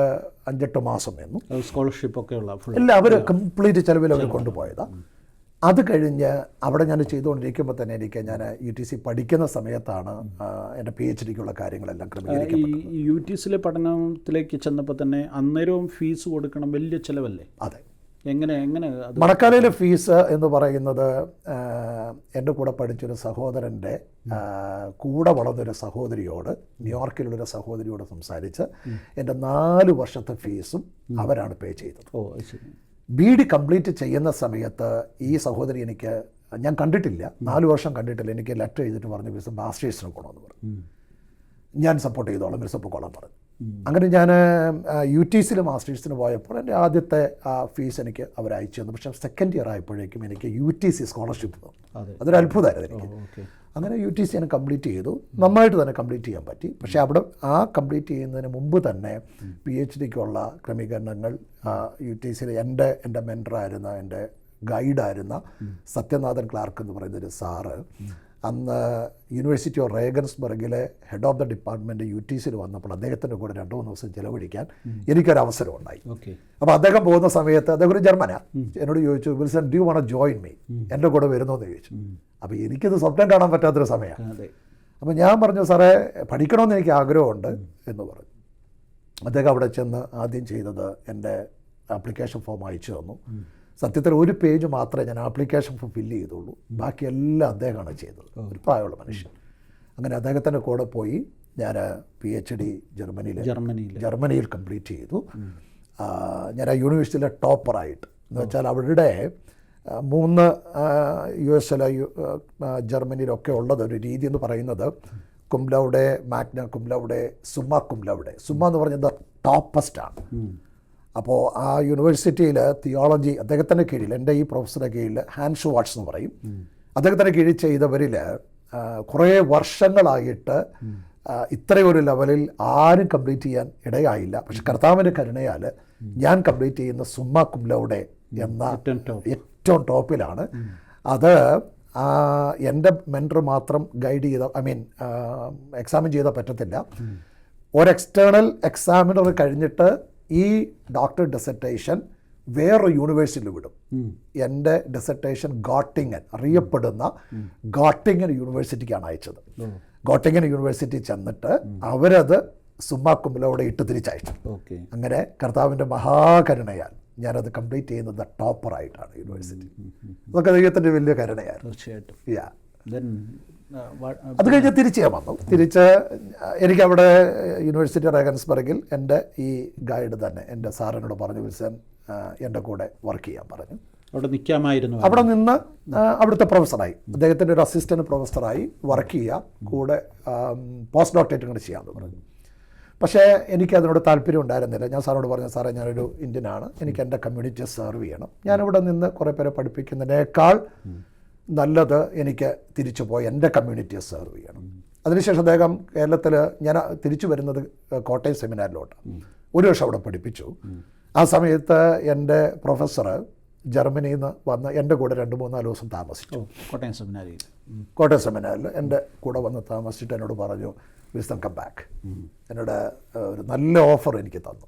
5-8 മാസം നിന്നു. സ്കോളർഷിപ്പൊക്കെ ഉള്ള ഇല്ല, അവർ കംപ്ലീറ്റ് ചിലവിൽ അവർ കൊണ്ടുപോയതാണ്. അത് കഴിഞ്ഞ് അവിടെ ഞാൻ ചെയ്തുകൊണ്ടിരിക്കുമ്പോൾ തന്നെ ഞാൻ UTC പഠിക്കുന്ന സമയത്താണ് എൻ്റെ PhDക്കുള്ള കാര്യങ്ങളെല്ലാം ക്രമീകരിക്കപ്പെട്ടത്. ഈ UTCയിലെ പഠനത്തിലേക്ക് ചെന്നപ്പോൾ തന്നെ അന്നേരവും ഫീസ് കൊടുക്കണം, വലിയ ചിലവല്ലേ? അതെ. എങ്ങനെ മണക്കാലയിലെ ഫീസ് എന്ന് പറയുന്നത് എൻ്റെ കൂടെ പഠിച്ചൊരു സഹോദരൻ്റെ കൂടെ വളർന്നൊരു സഹോദരിയോട്, ന്യൂയോർക്കിലുള്ളൊരു സഹോദരിയോട് സംസാരിച്ച് എൻ്റെ 4 വർഷത്തെ ഫീസും അവരാണ് പേ ചെയ്തത്. BD കംപ്ലീറ്റ് ചെയ്യുന്ന സമയത്ത് ഈ സഹോദരി ഞാൻ കണ്ടിട്ടില്ല, 4 വർഷം കണ്ടിട്ടില്ല, എനിക്ക് ലെറ്റർ ചെയ്തിട്ട് പറഞ്ഞു മിസ് മാസ്റ്റേഴ്സിന് പോകണമെന്ന് പറഞ്ഞു. ഞാൻ സപ്പോർട്ട് ചെയ്തോളാം, മിസ് പൊക്കോളാം പറഞ്ഞു. അങ്ങനെ ഞാൻ UTCയിൽ മാസ്റ്റേഴ്സിന് പോയപ്പോൾ എൻ്റെ ആദ്യത്തെ ഫീസ് എനിക്ക് അവർ അയച്ചു തന്നു. പക്ഷേ സെക്കൻഡ് ഇയർ ആയപ്പോഴേക്കും എനിക്ക് UTC സ്കോളർഷിപ്പ് തന്നു. അതൊരു അത്ഭുതമായിരുന്നു എനിക്ക്. അങ്ങനെ UTC ഞാൻ കംപ്ലീറ്റ് ചെയ്തു, നന്നായിട്ട് തന്നെ കംപ്ലീറ്റ് ചെയ്യാൻ പറ്റി. പക്ഷേ അവിടെ കംപ്ലീറ്റ് ചെയ്യുന്നതിന് മുമ്പ് തന്നെ PhDക്കുള്ള ക്രമീകരണങ്ങൾ UTCയിൽ എൻ്റെ മെൻറ്ററായിരുന്ന, എൻ്റെ ഗൈഡായിരുന്ന സത്യനാഥൻ ക്ലാർക്ക് എന്ന് പറയുന്നൊരു സാറ് അന്ന് യൂണിവേഴ്സിറ്റി ഓഫ് റേഗൻസ്ബർഗിലെ ഹെഡ് ഓഫ് ദ ഡിപ്പാർട്ട്മെൻറ്റ് UTCയിൽ വന്നപ്പോൾ അദ്ദേഹത്തിൻ്റെ കൂടെ 2-3 ദിവസം ചിലവഴിക്കാൻ എനിക്കൊരവസരം ഉണ്ടായി. അപ്പോൾ അദ്ദേഹം പോകുന്ന സമയത്ത് അദ്ദേഹം ഒരു ജർമ്മനാണ്, എന്നോട് ചോദിച്ചു Wilson do you want to join me, എൻ്റെ കൂടെ വരുന്നോന്ന് ചോദിച്ചു. അപ്പോൾ എനിക്കിത് സ്വപ്നം കാണാൻ പറ്റാത്തൊരു സമയമാണ്. അപ്പോൾ ഞാൻ പറഞ്ഞു സാറേ പഠിക്കണമെന്ന് എനിക്ക് ആഗ്രഹമുണ്ട് എന്ന് പറഞ്ഞു. അദ്ദേഹം അവിടെ ചെന്ന് ആദ്യം ചെയ്തത് എൻ്റെ ആപ്ലിക്കേഷൻ ഫോം അയച്ചു തന്നു. സത്യത്തിൽ ഒരു പേജ് മാത്രമേ ഞാൻ ആപ്ലിക്കേഷൻ ഫോം ഫില്ല് ചെയ്തുള്ളൂ, ബാക്കിയെല്ലാം അദ്ദേഹമാണ് ചെയ്തത്, ഒരു പ്രായമുള്ള മനുഷ്യൻ. അങ്ങനെ അദ്ദേഹത്തിൻ്റെ കൂടെ പോയി ഞാൻ PhD ജർമ്മനിയിൽ കംപ്ലീറ്റ് ചെയ്തു. ഞാൻ ആ യൂണിവേഴ്സിറ്റിയിലെ ടോപ്പറായിട്ട്, എന്ന് വെച്ചാൽ അവരുടെ 3 US-ലെ ജർമ്മനിയിലൊക്കെ ഉള്ളത് ഒരു രീതി എന്ന് പറയുന്നത് കുംലൗഡെ, മാഗ്ന കുംലൗഡെ, സുമ്മ കുംലൗഡെ. സുമ്മ എന്ന് പറഞ്ഞത് ടോപ്പസ്റ്റാണ്. അപ്പോൾ ആ യൂണിവേഴ്സിറ്റിയിൽ തിയോളജി അദ്ദേഹത്തിൻ്റെ കീഴിൽ, എൻ്റെ ഈ പ്രൊഫസറുടെ കീഴിൽ ഹാൻസ് ഷുവാർട്സ് എന്ന് പറയും, അദ്ദേഹത്തിൻ്റെ കീഴിൽ ചെയ്തവരിൽ കുറേ വർഷങ്ങളായിട്ട് ഇത്രയൊരു ലെവലിൽ ആരും കംപ്ലീറ്റ് ചെയ്യാൻ ഇടയായില്ല. പക്ഷെ കർത്താവിൻ്റെ കരുണയാൽ ഞാൻ കംപ്ലീറ്റ് ചെയ്യുന്ന സുമ്മ കുംലൗഡെ എന്ന ഏറ്റവും ടോപ്പിലാണ്. അത് എൻ്റെ മെൻറ്റർ മാത്രം ഗൈഡ് ചെയ്ത, എക്സാമിൻ ചെയ്താൽ പറ്റത്തില്ല. ഒരു എക്സ്റ്റേണൽ എക്സാമിനർ കഴിഞ്ഞിട്ട് ഈ ഡോക്ടർ ഡിസർട്ടേഷൻ വേറൊരു യൂണിവേഴ്സിറ്റിയിൽ വിടും. എൻ്റെ ഡിസർട്ടേഷൻ ഗോട്ടിങ്ങൻ, അറിയപ്പെടുന്ന ഗോട്ടിങ്ങൻ യൂണിവേഴ്സിറ്റിക്കാണ് അയച്ചത്. ഗോട്ടിങ്ങൻ യൂണിവേഴ്സിറ്റി ചെന്നിട്ട് അവരത് സുമ്മ കുംലൗഡെ ഇട്ട് തിരിച്ചയച്ചു. അങ്ങനെ കർത്താവിൻ്റെ മഹാകരുണയാൽ ഞാനത് കംപ്ലീറ്റ് ചെയ്യുന്നത് ടോപ്പറായിട്ടാണ് യൂണിവേഴ്സിറ്റി. അതൊക്കെ ദൈവത്തിൻ്റെ വലിയ കരുണയായിരുന്നു. തീർച്ചയായിട്ടും. അത് കഴിഞ്ഞ് തിരിച്ച് ഞാൻ വന്നു. തിരിച്ച് എനിക്കവിടെ യൂണിവേഴ്സിറ്റി റേഗൻസ്ബർഗിൽ എൻ്റെ ഈ ഗൈഡ് തന്നെ എൻ്റെ സാറിനോട് പറഞ്ഞു വിൽസൺ എൻ്റെ കൂടെ വർക്ക് ചെയ്യാൻ പറഞ്ഞു. അവിടെ നിൽക്കാമായിരുന്നു. അവിടെ നിന്ന് അവിടുത്തെ പ്രൊഫസറായി, അദ്ദേഹത്തിൻ്റെ ഒരു അസിസ്റ്റൻറ്റ് പ്രൊഫസറായി വർക്ക് ചെയ്യാം, കൂടെ പോസ്റ്റ് ഡോക്ടറേറ്റും കൂടെ ചെയ്യാമെന്ന് പറഞ്ഞു. പക്ഷേ എനിക്കതിനോട് താല്പര്യം ഉണ്ടായിരുന്നില്ല. ഞാൻ സാറിനോട് പറഞ്ഞു സാറേ ഞാനൊരു ഇന്ത്യനാണ്, എനിക്ക് എൻ്റെ കമ്മ്യൂണിറ്റിയെ സെർവ് ചെയ്യണം, ഞാനിവിടെ നിന്ന് കുറേ പേരെ പഠിപ്പിക്കുന്നതിനേക്കാൾ നല്ലത് എനിക്ക് തിരിച്ചു പോയി എൻ്റെ കമ്മ്യൂണിറ്റിയെ സെർവ് ചെയ്യണം. അതിനുശേഷം അദ്ദേഹം കേരളത്തിൽ, ഞാൻ തിരിച്ചു വരുന്നത് കോട്ടയം സെമിനാരിലോട്ടാണ്, 1 വർഷം അവിടെ പഠിപ്പിച്ചു. ആ സമയത്ത് എൻ്റെ പ്രൊഫസർ ജർമ്മനിയിൽ നിന്ന് വന്ന് എൻ്റെ കൂടെ 2-3-4 ദിവസം താമസിച്ചു. കോട്ടയം സെമിനാരിൽ എൻ്റെ കൂടെ വന്ന് താമസിച്ചിട്ട് എന്നോട് പറഞ്ഞു വിൽസൺ കം ബാക്ക്. എന്നോട് ഒരു നല്ല ഓഫർ എനിക്ക് തന്നു.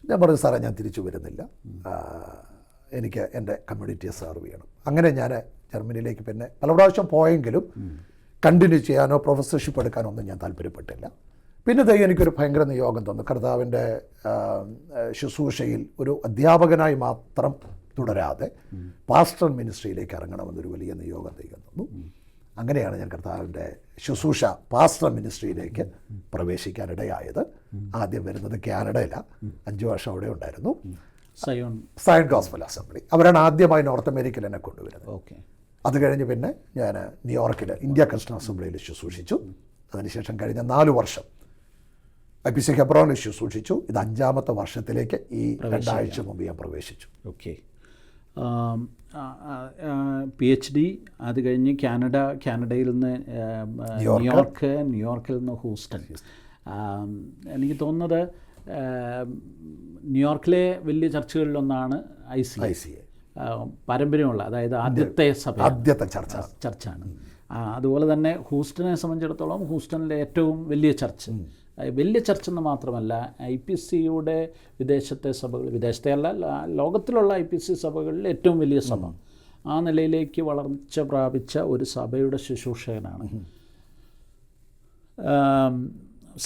ഞാൻ പറഞ്ഞു സാറേ ഞാൻ തിരിച്ചു വരുന്നില്ല, എനിക്ക് എൻ്റെ കമ്മ്യൂണിറ്റിയെ സെർവ് ചെയ്യണം. അങ്ങനെ ഞാൻ ജർമ്മനിയിലേക്ക് പിന്നെ പല പ്രാവശ്യം പോയെങ്കിലും കണ്ടിന്യൂ ചെയ്യാനോ പ്രൊഫസർഷിപ്പ് എടുക്കാനോ ഒന്നും ഞാൻ താല്പര്യപ്പെട്ടില്ല. പിന്നെ എനിക്കൊരു ഭയങ്കര നിയോഗം തന്നു, കർത്താവിൻ്റെ ശുശ്രൂഷയിൽ ഒരു അധ്യാപകനായി മാത്രം തുടരാതെ പാസ്റ്ററൽ മിനിസ്ട്രിയിലേക്ക് ഇറങ്ങണമെന്നൊരു വലിയ നിയോഗം ദൈവം തന്നു. അങ്ങനെയാണ് ഞാൻ കർത്താവിൻ്റെ ശുശ്രൂഷ പാസ്റ്ററൽ മിനിസ്ട്രിയിലേക്ക് പ്രവേശിക്കാനിടയായത്. ആദ്യം വരുന്നത് കാനഡയിലാണ്, 5 വർഷം അവിടെ ഉണ്ടായിരുന്നു. സയൺ ഗോസ്പൽ അസംബ്ലി അവരാണ് ആദ്യമായി നോർത്ത് അമേരിക്കയിൽ എന്നെ കൊണ്ടുവരുന്നത്. അത് കഴിഞ്ഞ് പിന്നെ ഞാൻ ന്യൂയോർക്കിൽ ഇന്ത്യ ക്രിസ്ത്യൻ അസംബ്ലിയിൽ ശുശ്രൂഷിച്ചു. അതിനുശേഷം കഴിഞ്ഞ 4 വർഷം IPC ഹെബ്രോനിൽ ശുശ്രൂഷിച്ചു. ഇത് 5ാമത്തെ വർഷത്തിലേക്ക് ഈ 2 ആഴ്ച മുമ്പ് ഞാൻ പ്രവേശിച്ചു. PhD അത് കഴിഞ്ഞ് കാനഡയിൽ നിന്ന് ന്യൂയോർക്കിൽ നിന്ന് ഹൂസ്റ്റൺ. എനിക്ക് തോന്നുന്നത് ന്യൂയോർക്കിലെ വലിയ ചർച്ചുകളിലൊന്നാണ് ICA, പാരമ്പര്യമുള്ള, അതായത് ആദ്യത്തെ ചർച്ചാണ്. അതുപോലെ തന്നെ ഹൂസ്റ്റനെ സംബന്ധിച്ചിടത്തോളം ഹൂസ്റ്റണിലെ ഏറ്റവും വലിയ ചർച്ച് വലിയ ചർച്ച എന്ന് മാത്രമല്ല IPCയുടെ വിദേശത്തെ സഭകൾ, വിദേശത്തെ അല്ല ലോകത്തിലുള്ള IPC സഭകളിൽ ഏറ്റവും വലിയ സഭ, ആ നിലയിലേക്ക് വളർച്ച പ്രാപിച്ച ഒരു സഭയുടെ ശുശ്രൂഷകനാണ്.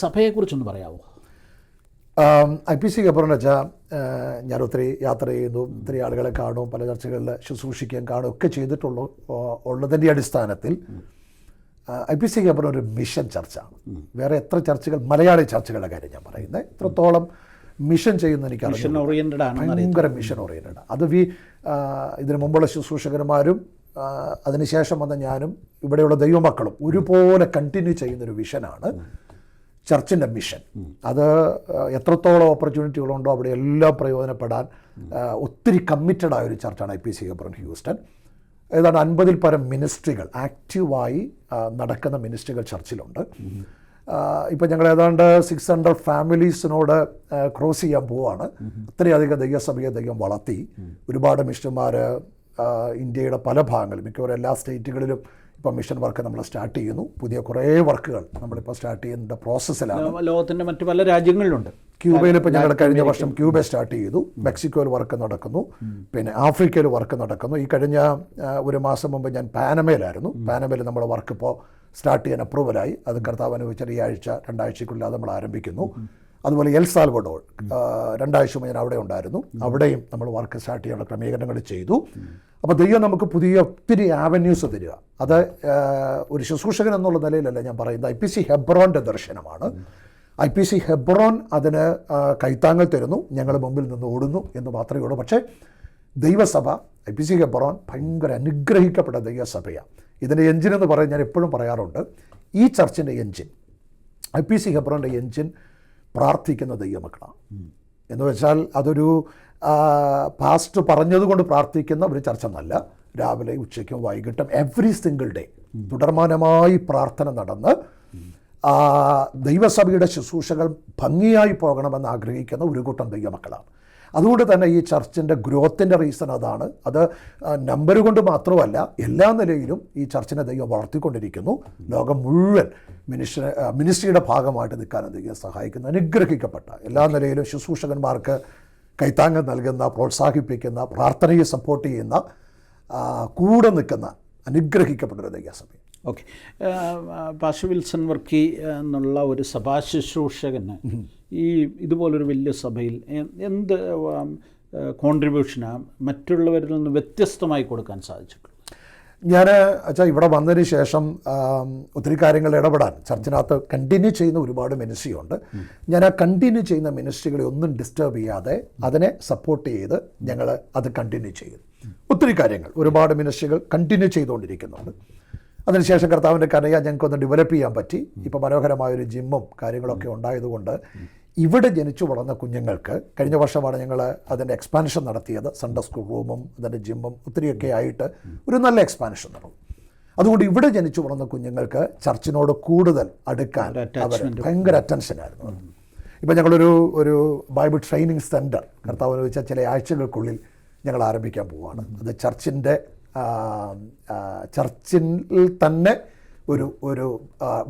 സഭയെക്കുറിച്ചൊന്ന് പറയാമോ? IPC ഹെബ്രോൻ വെച്ചാൽ ഞാൻ ഒത്തിരി യാത്ര ചെയ്യുന്നു, ഒത്തിരി ആളുകളെ കാണും, പല ചർച്ചകളിൽ ശുശ്രൂഷിക്കാൻ കാണും ഒക്കെ ഉള്ളതിൻ്റെ അടിസ്ഥാനത്തിൽ IPC ഹെബ്രോൻ ഒരു മിഷൻ ചർച്ചാണ്. വേറെ എത്ര ചർച്ചകൾ, മലയാളി ചർച്ചകളുടെ കാര്യം ഞാൻ പറയുന്നത്, എത്രത്തോളം മിഷൻ ചെയ്യുന്ന മിഷൻ ഓറിയൻറ്റഡ് ആണ്, ഭയങ്കര മിഷൻ ഓറിയൻറ്റഡ്. അത് ഇതിനു മുമ്പുള്ള ശുശ്രൂഷകന്മാരും അതിനുശേഷം വന്ന ഞാനും ഇവിടെയുള്ള ദൈവമക്കളും ഒരുപോലെ കണ്ടിന്യൂ ചെയ്യുന്നൊരു വിഷനാണ് ചർച്ചിൻ്റെ മിഷൻ. അത് എത്രത്തോളം ഓപ്പർച്യൂണിറ്റികളുണ്ടോ അവിടെ എല്ലാം പ്രയോജനപ്പെടാൻ ഒത്തിരി കമ്മിറ്റഡ് ആയൊരു ചർച്ചാണ് IPC ഹെബ്രോൻ ഹ്യൂസ്റ്റൺ. ഏതാണ്ട് 50-ൽ പരം മിനിസ്ട്രികൾ ആക്റ്റീവായി നടക്കുന്ന മിനിസ്ട്രികൾ ചർച്ചിലുണ്ട്. ഇപ്പം ഞങ്ങൾ ഏതാണ്ട് 600 ഫാമിലീസിനോട് ക്രോസ് ചെയ്യാൻ പോവുകയാണ്. അത്രയധികം ദൈവസഭയെ ദൈവം വളർത്തി. ഒരുപാട് മിഷന്മാർ ഇന്ത്യയുടെ പല ഭാഗങ്ങളിൽ, മിക്കവാറും എല്ലാ സ്റ്റേറ്റുകളിലും ഇപ്പം മിഷൻ വർക്ക് നമ്മൾ സ്റ്റാർട്ട് ചെയ്യുന്നു. പുതിയ കുറേ വർക്കുകൾ നമ്മളിപ്പോൾ സ്റ്റാർട്ട് ചെയ്യുന്ന പ്രോസസ്സിലാണ്. ലോകത്തിൻ്റെ മറ്റ് പല രാജ്യങ്ങളിലുണ്ട്. ക്യൂബയിൽ ഇപ്പോൾ ഞങ്ങൾ കഴിഞ്ഞ വർഷം ക്യൂബ സ്റ്റാർട്ട് ചെയ്തു. മെക്സിക്കോയിൽ വർക്ക് നടക്കുന്നു, പിന്നെ ആഫ്രിക്കയിൽ വർക്ക് നടക്കുന്നു. ഈ കഴിഞ്ഞ ഒരു മാസം മുമ്പ് ഞാൻ പാനമയിലായിരുന്നു. പാനമയിൽ നമ്മൾ വർക്ക് ഇപ്പോൾ സ്റ്റാർട്ട് ചെയ്യാൻ അപ്രൂവലായി. അത് കർത്താവ് അനുവദിച്ചാൽ ഈ ആഴ്ച 2 ആഴ്ചയ്ക്കുള്ളിൽ നമ്മൾ ആരംഭിക്കുന്നു. അതുപോലെ എൽ സാൽവഡോർ 2 ആഴ്ച മുമ്പ് ഞാൻ അവിടെ ഉണ്ടായിരുന്നു. അവിടെയും നമ്മൾ വർക്ക് സ്റ്റാർട്ട് ചെയ്യാനുള്ള ക്രമീകരണങ്ങൾ ചെയ്തു. അപ്പോൾ ദൈവം നമുക്ക് പുതിയ ഒത്തിരി ആവന്യൂസ് തരിക. അത് ഒരു ശുശ്രൂഷകൻ എന്നുള്ള നിലയിലല്ല ഞാൻ പറയുന്നത്, IPC ഹെബ്രോൻ്റെ ദർശനമാണ്. IPC ഹെബ്രോൻ അതിന് കൈത്താങ്ങൽ തരുന്നു, ഞങ്ങൾ മുമ്പിൽ നിന്ന് ഓടുന്നു എന്ന് മാത്രമേ ഉള്ളൂ. പക്ഷേ ദൈവസഭ IPC ഹെബ്രോൻ ഭയങ്കര അനുഗ്രഹിക്കപ്പെട്ട ദൈവസഭയാണ്. ഇതിൻ്റെ എൻജിൻ എന്ന് പറയും, ഞാൻ എപ്പോഴും പറയാറുണ്ട്, ഈ ചർച്ചിൻ്റെ എൻജിൻ, IPC ഹെബ്രോൻ്റെ എൻജിൻ പ്രാർത്ഥിക്കുന്ന ദൈവമക്കളാണ്. എന്ന് വെച്ചാൽ അതൊരു പാസ്റ്റ് പറഞ്ഞതുകൊണ്ട് പ്രാർത്ഥിക്കുന്ന ഒരു ചർച്ച എന്നല്ല. രാവിലെ ഉച്ചയ്ക്കും വൈകിട്ടും എവറി സിംഗിൾ ഡേ തുടർമാനമായി പ്രാർത്ഥന നടന്ന് ദൈവസഭയുടെ ശുശ്രൂഷകൾ ഭംഗിയായി പോകണമെന്ന് ആഗ്രഹിക്കുന്ന ഒരു കൂട്ടം ദൈവമക്കളാണ്. അതുകൊണ്ട് തന്നെ ഈ ചർച്ചിൻ്റെ ഗ്രോത്തിൻ്റെ റീസൺ അതാണ്. അത് നമ്പർ കൊണ്ട് മാത്രമല്ല, എല്ലാ നിലയിലും ഈ ചർച്ചിനെ ദൈവം വളർത്തിക്കൊണ്ടിരിക്കുന്നു. ലോകം മുഴുവൻ മിനിസ്ട്രിയുടെ ഭാഗമായിട്ട് നിൽക്കാനും ദൈവം സഹായിക്കുന്നു. അനുഗ്രഹിക്കപ്പെട്ട എല്ലാ നിലയിലും ശുശ്രൂഷകന്മാർക്ക് കൈത്താങ്ങം നൽകുന്ന, പ്രോത്സാഹിപ്പിക്കുന്ന, പ്രാർത്ഥനയെ സപ്പോർട്ട് ചെയ്യുന്ന, കൂടെ നിൽക്കുന്ന അനുഗ്രഹിക്കപ്പെട്ടൊരു ദൈവസഭ. ഓക്കെ, പാസ്റ്റർ വിൽസൺ വർക്കി എന്നുള്ള ഒരു സഭാ ശുശ്രൂഷകന് ഈ ഇതുപോലൊരു വലിയ സഭയിൽ എന്ത് കോൺട്രിബ്യൂഷനാണ് മറ്റുള്ളവരിൽ നിന്ന് വ്യത്യസ്തമായി കൊടുക്കാൻ സാധിച്ചിട്ടുള്ളത്? ഞാൻ ഇവിടെ വന്നതിന് ശേഷം ഒത്തിരി കാര്യങ്ങൾ ഇടപെടാൻ ചർച്ചിനകത്ത് കണ്ടിന്യൂ ചെയ്യുന്ന ഒരുപാട് മിനിസ്ട്രി ഉണ്ട്. ഞാൻ ആ കണ്ടിന്യൂ ചെയ്യുന്ന മിനിസ്ട്രികളെ ഒന്നും ഡിസ്റ്റർബ് ചെയ്യാതെ അതിനെ സപ്പോർട്ട് ചെയ്ത് ഞങ്ങൾ അത് കണ്ടിന്യൂ ചെയ്തു. ഒത്തിരി കാര്യങ്ങൾ, ഒരുപാട് മിനിസ്ട്രികൾ കണ്ടിന്യൂ ചെയ്തുകൊണ്ടിരിക്കുന്നുണ്ട്. അതിനുശേഷം കർത്താവിൻ്റെ കനയ ഞങ്ങൾക്കൊന്ന് ഡെവലപ്പ് ചെയ്യാൻ പറ്റി. ഇപ്പോൾ മനോഹരമായൊരു ജിമ്മും കാര്യങ്ങളൊക്കെ ഉണ്ടായതുകൊണ്ട് ഇവിടെ ജനിച്ചു വളർന്ന കുഞ്ഞുങ്ങൾക്ക്, കഴിഞ്ഞ വർഷമാണ് ഞങ്ങൾ അതിൻ്റെ എക്സ്പാൻഷൻ നടത്തിയത്. സൺഡേ സ്കൂൾ റൂമും അതിൻ്റെ ജിമ്മും ഒത്തിരിയൊക്കെ ആയിട്ട് ഒരു നല്ല എക്സ്പാൻഷൻ നടന്നു. അതുകൊണ്ട് ഇവിടെ ജനിച്ചു വളർന്ന കുഞ്ഞുങ്ങൾക്ക് ചർച്ചിനോട് കൂടുതൽ അടുക്കാൻ അവർ ഭയങ്കര അറ്റൻഷനായിരുന്നു. ഇപ്പം ഞങ്ങളൊരു ബൈബിൾ ട്രെയിനിങ് സെൻറ്റർ കർത്താവിന് വെച്ചാൽ ചില ആഴ്ചകൾക്കുള്ളിൽ ഞങ്ങൾ ആരംഭിക്കാൻ പോവുകയാണ്. അത് ചർച്ചിൽ തന്നെ ഒരു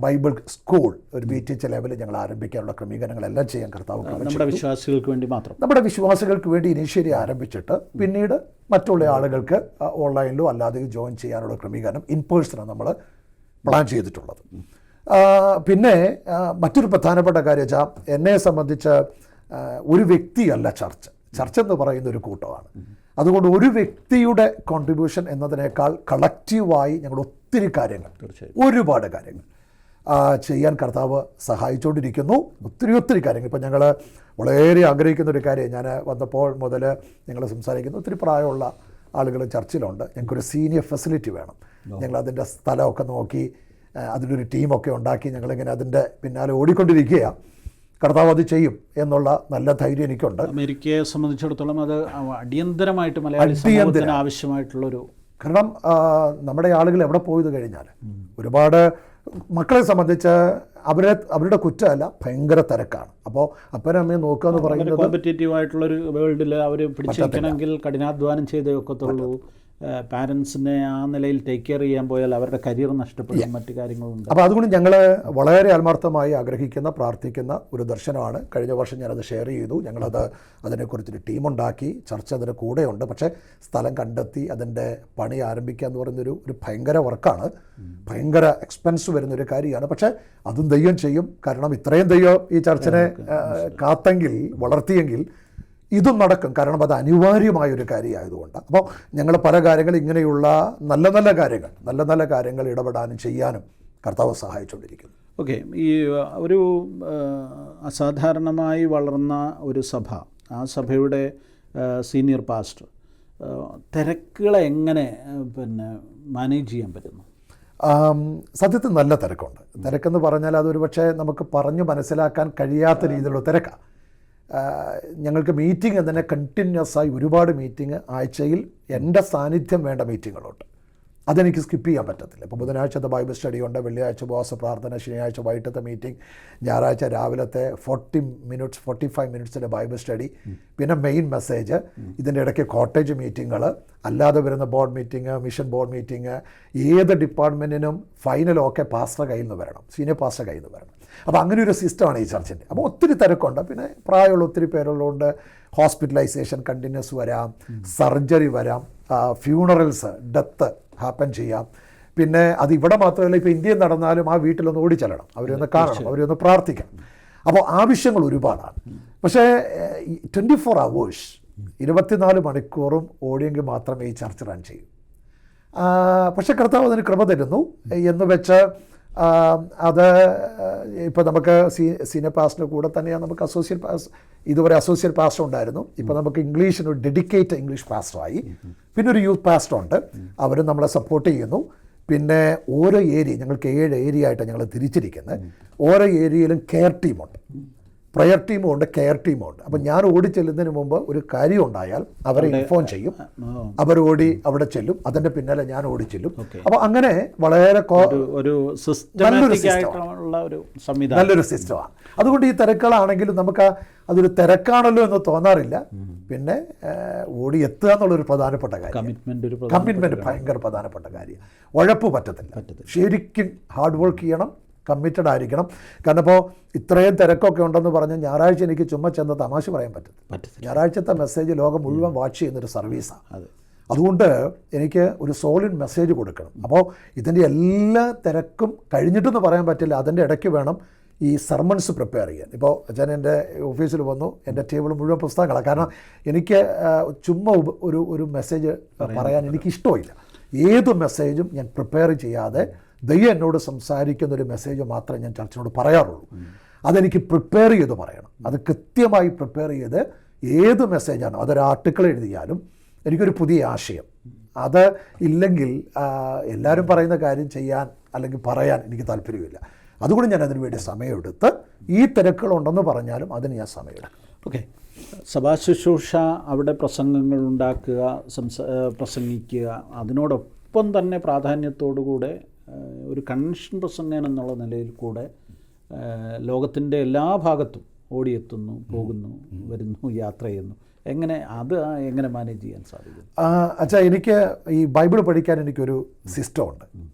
ബൈബിൾ സ്കൂൾ, ഒരു BTH ലെവലിൽ ഞങ്ങൾ ആരംഭിക്കാനുള്ള ക്രമീകരണങ്ങളെല്ലാം ചെയ്യാൻ കർത്താവ് നമ്മുടെ വിശ്വാസികൾക്ക് വേണ്ടി മാത്രം, നമ്മുടെ വിശ്വാസികൾക്ക് വേണ്ടി ഇനീഷ്യലി ആരംഭിച്ചിട്ട് പിന്നീട് മറ്റുള്ള ആളുകൾക്ക് ഓൺലൈനിലോ അല്ലാതെയോ ജോയിൻ ചെയ്യാനുള്ള ക്രമീകരണം ഇൻ പേഴ്സണാണ് നമ്മൾ പ്ലാൻ ചെയ്തിട്ടുള്ളത്. പിന്നെ മറ്റൊരു പ്രധാനപ്പെട്ട കാര്യം വെച്ചാൽ, എന്നെ സംബന്ധിച്ച് ഒരു വ്യക്തിയല്ല ചർച്ച് എന്ന് പറയുന്ന ഒരു കൂട്ടമാണ്. അതുകൊണ്ട് ഒരു വ്യക്തിയുടെ കോൺട്രിബ്യൂഷൻ എന്നതിനേക്കാൾ കളക്റ്റീവായി ഞങ്ങൾ ഒത്തിരി കാര്യങ്ങൾ, ഒരുപാട് കാര്യങ്ങൾ ചെയ്യാൻ കർത്താവ് സഹായിച്ചുകൊണ്ടിരിക്കുന്നു. ഒത്തിരി കാര്യങ്ങൾ. ഇപ്പം ഞങ്ങൾ വളരെ ആഗ്രഹിക്കുന്ന ഒരു കാര്യം, ഞാൻ വന്നപ്പോൾ മുതൽ ഞങ്ങൾ സംസാരിക്കുന്ന ഒത്തിരി പ്രായമുള്ള ആളുകൾ ചർച്ചിലുണ്ട്. ഞങ്ങൾക്കൊരു സീനിയർ ഫെസിലിറ്റി വേണം. ഞങ്ങൾ അതിൻ്റെ സ്ഥലമൊക്കെ നോക്കി അതിനൊരു ടീമൊക്കെ ഉണ്ടാക്കി ഞങ്ങളിങ്ങനെ അതിൻ്റെ പിന്നാലെ ഓടിക്കൊണ്ടിരിക്കുക. കർത്താവ് അത് ചെയ്യും എന്നുള്ള നല്ല ധൈര്യം എനിക്കുണ്ട്. അമേരിക്കയെ സംബന്ധിച്ചിടത്തോളം അത് അടിയന്തരമായിട്ട് മലയാളി സമൂഹത്തിന് ആവശ്യമായിട്ടുള്ളൊരു, കാരണം നമ്മുടെ ആളുകൾ എവിടെ പോയത് കഴിഞ്ഞാൽ ഒരുപാട് മക്കളെ സംബന്ധിച്ച് അവരുടെ കുറ്റമല്ല, ഭയങ്കര തിരക്കാണ്. അപ്പോൾ അപ്പനും അമ്മയും നോക്കുക എന്ന് പറയുന്നത് കോമ്പറ്റേറ്റീവ് ആയിട്ടുള്ളൊരു വേൾഡിൽ അവർ പിടിച്ചിരിക്കണമെങ്കിൽ കഠിനാധ്വാനം ചെയ്തേ ഒക്കത്തുള്ളൂ. പാരൻസിനെ ആ നിലയിൽ ടേക്ക് കെയർ ചെയ്യാൻ പോയാൽ അവരുടെ കരിയർ നഷ്ടപ്പെടും, മറ്റു കാര്യങ്ങളുണ്ട്. അപ്പോൾ അതുകൊണ്ട് ഞങ്ങൾ വളരെ ആത്മാർത്ഥമായി ആഗ്രഹിക്കുന്ന പ്രാർത്ഥിക്കുന്ന ഒരു ദർശനമാണ്. കഴിഞ്ഞ വർഷം ഞാനത് ഷെയർ ചെയ്തു. അതിനെക്കുറിച്ചൊരു ടീമുണ്ടാക്കി, ചർച്ച അതിന് കൂടെയുണ്ട്. പക്ഷേ സ്ഥലം കണ്ടെത്തി അതിൻ്റെ പണി ആരംഭിക്കുക എന്ന് പറയുന്നൊരു ഭയങ്കര വർക്കാണ്, ഭയങ്കര എക്സ്പെൻസ് വരുന്നൊരു കാര്യമാണ്. പക്ഷേ അതും ദൈവം ചെയ്യും. കാരണം ഇത്രയും ദൈവം ഈ ചർച്ചിനെ കാത്തെങ്കിൽ, വളർത്തിയെങ്കിൽ ഇതും നടക്കും. കാരണം അത് അനിവാര്യമായൊരു കാര്യമായതുകൊണ്ട്. അപ്പോൾ ഞങ്ങൾ പല കാര്യങ്ങൾ ഇങ്ങനെയുള്ള നല്ല കാര്യങ്ങൾ ഇടപെടാനും ചെയ്യാനും കർത്താവ് സഹായിച്ചുകൊണ്ടിരിക്കുന്നു. ഓക്കെ, ഈ ഒരു അസാധാരണമായി വളർന്ന ഒരു സഭ, ആ സഭയുടെ സീനിയർ പാസ്റ്റർ തിരക്കുകളെ എങ്ങനെ മാനേജ് ചെയ്യാൻ പറ്റുന്നു? സത്യത്തിൽ നല്ല തിരക്കുണ്ട്. തിരക്കെന്ന് പറഞ്ഞാൽ അതൊരു പക്ഷേ നമുക്ക് പറഞ്ഞു മനസ്സിലാക്കാൻ കഴിയാത്ത രീതിയിലുള്ള തിരക്കാണ്. ഞങ്ങൾക്ക് മീറ്റിംഗ് തന്നെ കണ്ടിന്യൂസ് ആയി ഒരുപാട് മീറ്റിംഗ്, ആഴ്ചയിൽ എൻ്റെ സാന്നിധ്യം വേണ്ട മീറ്റിങ്ങുകളുണ്ട്. അതെനിക്ക് സ്കിപ്പ് ചെയ്യാൻ പറ്റത്തില്ല. ഇപ്പോൾ ബുധനാഴ്ചത്തെ ബൈബിൾ സ്റ്റഡി ഉണ്ട്, വെള്ളിയാഴ്ച ഉപവാസ പ്രാർത്ഥന, ശനിയാഴ്ച വൈകിട്ടത്തെ മീറ്റിംഗ്, ഞായറാഴ്ച രാവിലത്തെ 45 മിനിറ്റ്സിൻ്റെ ബൈബിൾ സ്റ്റഡി, പിന്നെ മെയിൻ മെസ്സേജ്. ഇതിൻ്റെ ഇടയ്ക്ക് കോട്ടേജ് മീറ്റിങ്ങുകൾ, അല്ലാതെ വരുന്ന board meeting, mission board meeting. ഏത് ഡിപ്പാർട്ട്മെൻറ്റിനും ഫൈനലൊക്കെ പാസ്റ്റർ കയ്യിൽ നിന്ന് വരണം, സീനിയർ പാസ്റ്റർ കയ്യിൽ നിന്ന് വരണം. അപ്പോൾ അങ്ങനെ ഒരു സിസ്റ്റമാണ് ഈ ചർച്ചിൻ്റെ. അപ്പോൾ ഒത്തിരി തിരക്കുണ്ട്. പിന്നെ പ്രായമുള്ള ഒത്തിരി പേരുള്ളതുകൊണ്ട് ഹോസ്പിറ്റലൈസേഷൻ കണ്ടിന്യൂസ് വരാം, സർജറി വരാം, ഫ്യൂണറൽസ്, ഡെത്ത് ഹാപ്പൻ ചെയ്യാം. പിന്നെ അത് ഇവിടെ മാത്രമല്ല, ഇപ്പോൾ ഇന്ത്യയിൽ നടന്നാലും ആ വീട്ടിലൊന്ന് ഓടിച്ചെല്ലണം, അവരൊന്ന് കാണണം, അവരൊന്ന് പ്രാർത്ഥിക്കണം. അപ്പോൾ ആവശ്യങ്ങൾ ഒരുപാടാണ്. പക്ഷേ 24 hours 24 മണിക്കൂറും ഓടിയെങ്കിൽ മാത്രമേ ഈ ചർച്ച റൺ ചെയ്യൂ. പക്ഷേ കർത്താവ് അതിന് കൃപ തരുന്നു എന്ന് വെച്ച് അത് ഇപ്പോൾ നമുക്ക് സീനിയർ പാസ്റ്ററിൻ്റെ കൂടെ തന്നെയാണ് നമുക്ക് ഇതുവരെ അസോസിയേറ്റ് പാസ്റ്റർ ഉണ്ടായിരുന്നു. ഇപ്പോൾ നമുക്ക് ഇംഗ്ലീഷിന് ഒരു ഡെഡിക്കേറ്റ് ഇംഗ്ലീഷ് പാസ്റ്ററായി. പിന്നെ ഒരു യൂത്ത് പാസ്റ്റർ ഉണ്ട്, അവരും നമ്മളെ സപ്പോർട്ട് ചെയ്യുന്നു. പിന്നെ ഓരോ ഏരിയ, ഞങ്ങൾക്ക് 7 ഏരിയ ആയിട്ടാണ് ഞങ്ങൾ തിരിച്ചിരിക്കുന്നത്. ഓരോ ഏരിയയിലും കെയർ ടീമുണ്ട്, പ്രയർ ടീമും ഉണ്ട്, കെയർ ടീമും ഉണ്ട്. അപ്പം ഞാൻ ഓടി ചെല്ലുന്നതിന് മുമ്പ് ഒരു കാര്യം ഉണ്ടായാൽ അവരെ ഇൻഫോം ചെയ്യും, അവർ ഓടി അവിടെ ചെല്ലും, അതിൻ്റെ പിന്നാലെ ഞാൻ ഓടി ചെല്ലും. അപ്പോൾ അങ്ങനെ വളരെ നല്ലൊരു സിസ്റ്റമാണ്. അതുകൊണ്ട് ഈ തിരക്കുകളാണെങ്കിലും നമുക്ക് അതൊരു തിരക്കാണല്ലോ എന്ന് തോന്നാറില്ല. പിന്നെ ഓടി എത്തുക എന്നുള്ളൊരു പ്രധാനപ്പെട്ട കാര്യം, കമ്മിറ്റ്മെൻറ്റ് ഭയങ്കര പ്രധാനപ്പെട്ട കാര്യം. ഉഴപ്പ് പറ്റത്തില്ല, ശരിക്കും ഹാർഡ് വർക്ക് ചെയ്യണം, കമ്മിറ്റഡ് ആയിരിക്കണം. കാരണം ഇപ്പോൾ ഇത്രയും തിരക്കൊക്കെ ഉണ്ടെന്ന് പറഞ്ഞ് ഞായറാഴ്ച എനിക്ക് ചുമ്മാ ചെന്ന് തമാശ പറയാൻ പറ്റത്തില്ല. ഞായറാഴ്ചത്തെ മെസ്സേജ് ലോകം മുഴുവൻ വാച്ച് ചെയ്യുന്നൊരു സർവീസാണ്. അതുകൊണ്ട് എനിക്ക് ഒരു സോളിഡ് മെസ്സേജ് കൊടുക്കണം. അപ്പോൾ ഇതിൻ്റെ എല്ലാ തിരക്കും കഴിഞ്ഞിട്ടെന്ന് പറയാൻ പറ്റില്ല, അതിൻ്റെ ഇടയ്ക്ക് വേണം ഈ സർമൺസ് പ്രിപ്പയർ ചെയ്യാൻ. ഇപ്പോൾ ഞാൻ എൻ്റെ ഓഫീസിൽ വന്നു, എൻ്റെ ടേബിൾ മുഴുവൻ പുസ്തകങ്ങളാണ്. കാരണം എനിക്ക് ചുമ്മാ ഒരു മെസ്സേജ് പറയാൻ എനിക്കിഷ്ടമില്ല. ഏത് മെസ്സേജും ഞാൻ പ്രിപ്പയർ ചെയ്യാതെ ദൈവം എന്നോട് സംസാരിക്കുന്നൊരു മെസ്സേജ് മാത്രമേ ഞാൻ ചർച്ചിനോട് പറയാറുള്ളൂ. അതെനിക്ക് പ്രിപ്പയർ ചെയ്ത് പറയണം. അത് കൃത്യമായി പ്രിപ്പയർ ചെയ്ത് ഏത് മെസ്സേജാണോ, അതൊരു ആർട്ടിക്കിൾ എഴുതിയാലും എനിക്കൊരു പുതിയ ആശയം, അത് ഇല്ലെങ്കിൽ എല്ലാവരും പറയുന്ന കാര്യം ചെയ്യാൻ അല്ലെങ്കിൽ പറയാൻ എനിക്ക് താല്പര്യമില്ല. അതുകൊണ്ട് ഞാൻ അതിനു വേണ്ടി സമയമെടുത്ത്, ഈ തിരക്കുകളുണ്ടെന്ന് പറഞ്ഞാലും അതിന് ഞാൻ സമയമെടുക്കും. ഓക്കെ, സഭാ ശുശ്രൂഷ, അവിടെ പ്രസംഗങ്ങൾ ഉണ്ടാക്കുക, പ്രസംഗിക്കുക, അതിനോടൊപ്പം തന്നെ പ്രാധാന്യത്തോടുകൂടെ ഒരു കൺവെൻഷൻ പ്രസംഗൻ എന്നുള്ള നിലയിൽ കൂടെ ലോകത്തിൻ്റെ എല്ലാ ഭാഗത്തും ഓടിയെത്തുന്നു, പോകുന്നു, വരുന്നു, യാത്ര ചെയ്യുന്നു. എങ്ങനെ മാനേജ് ചെയ്യാൻ സാധിക്കും? അച്ഛാ, എനിക്ക് ഈ ബൈബിൾ പഠിക്കാൻ എനിക്കൊരു സിസ്റ്റമുണ്ട്.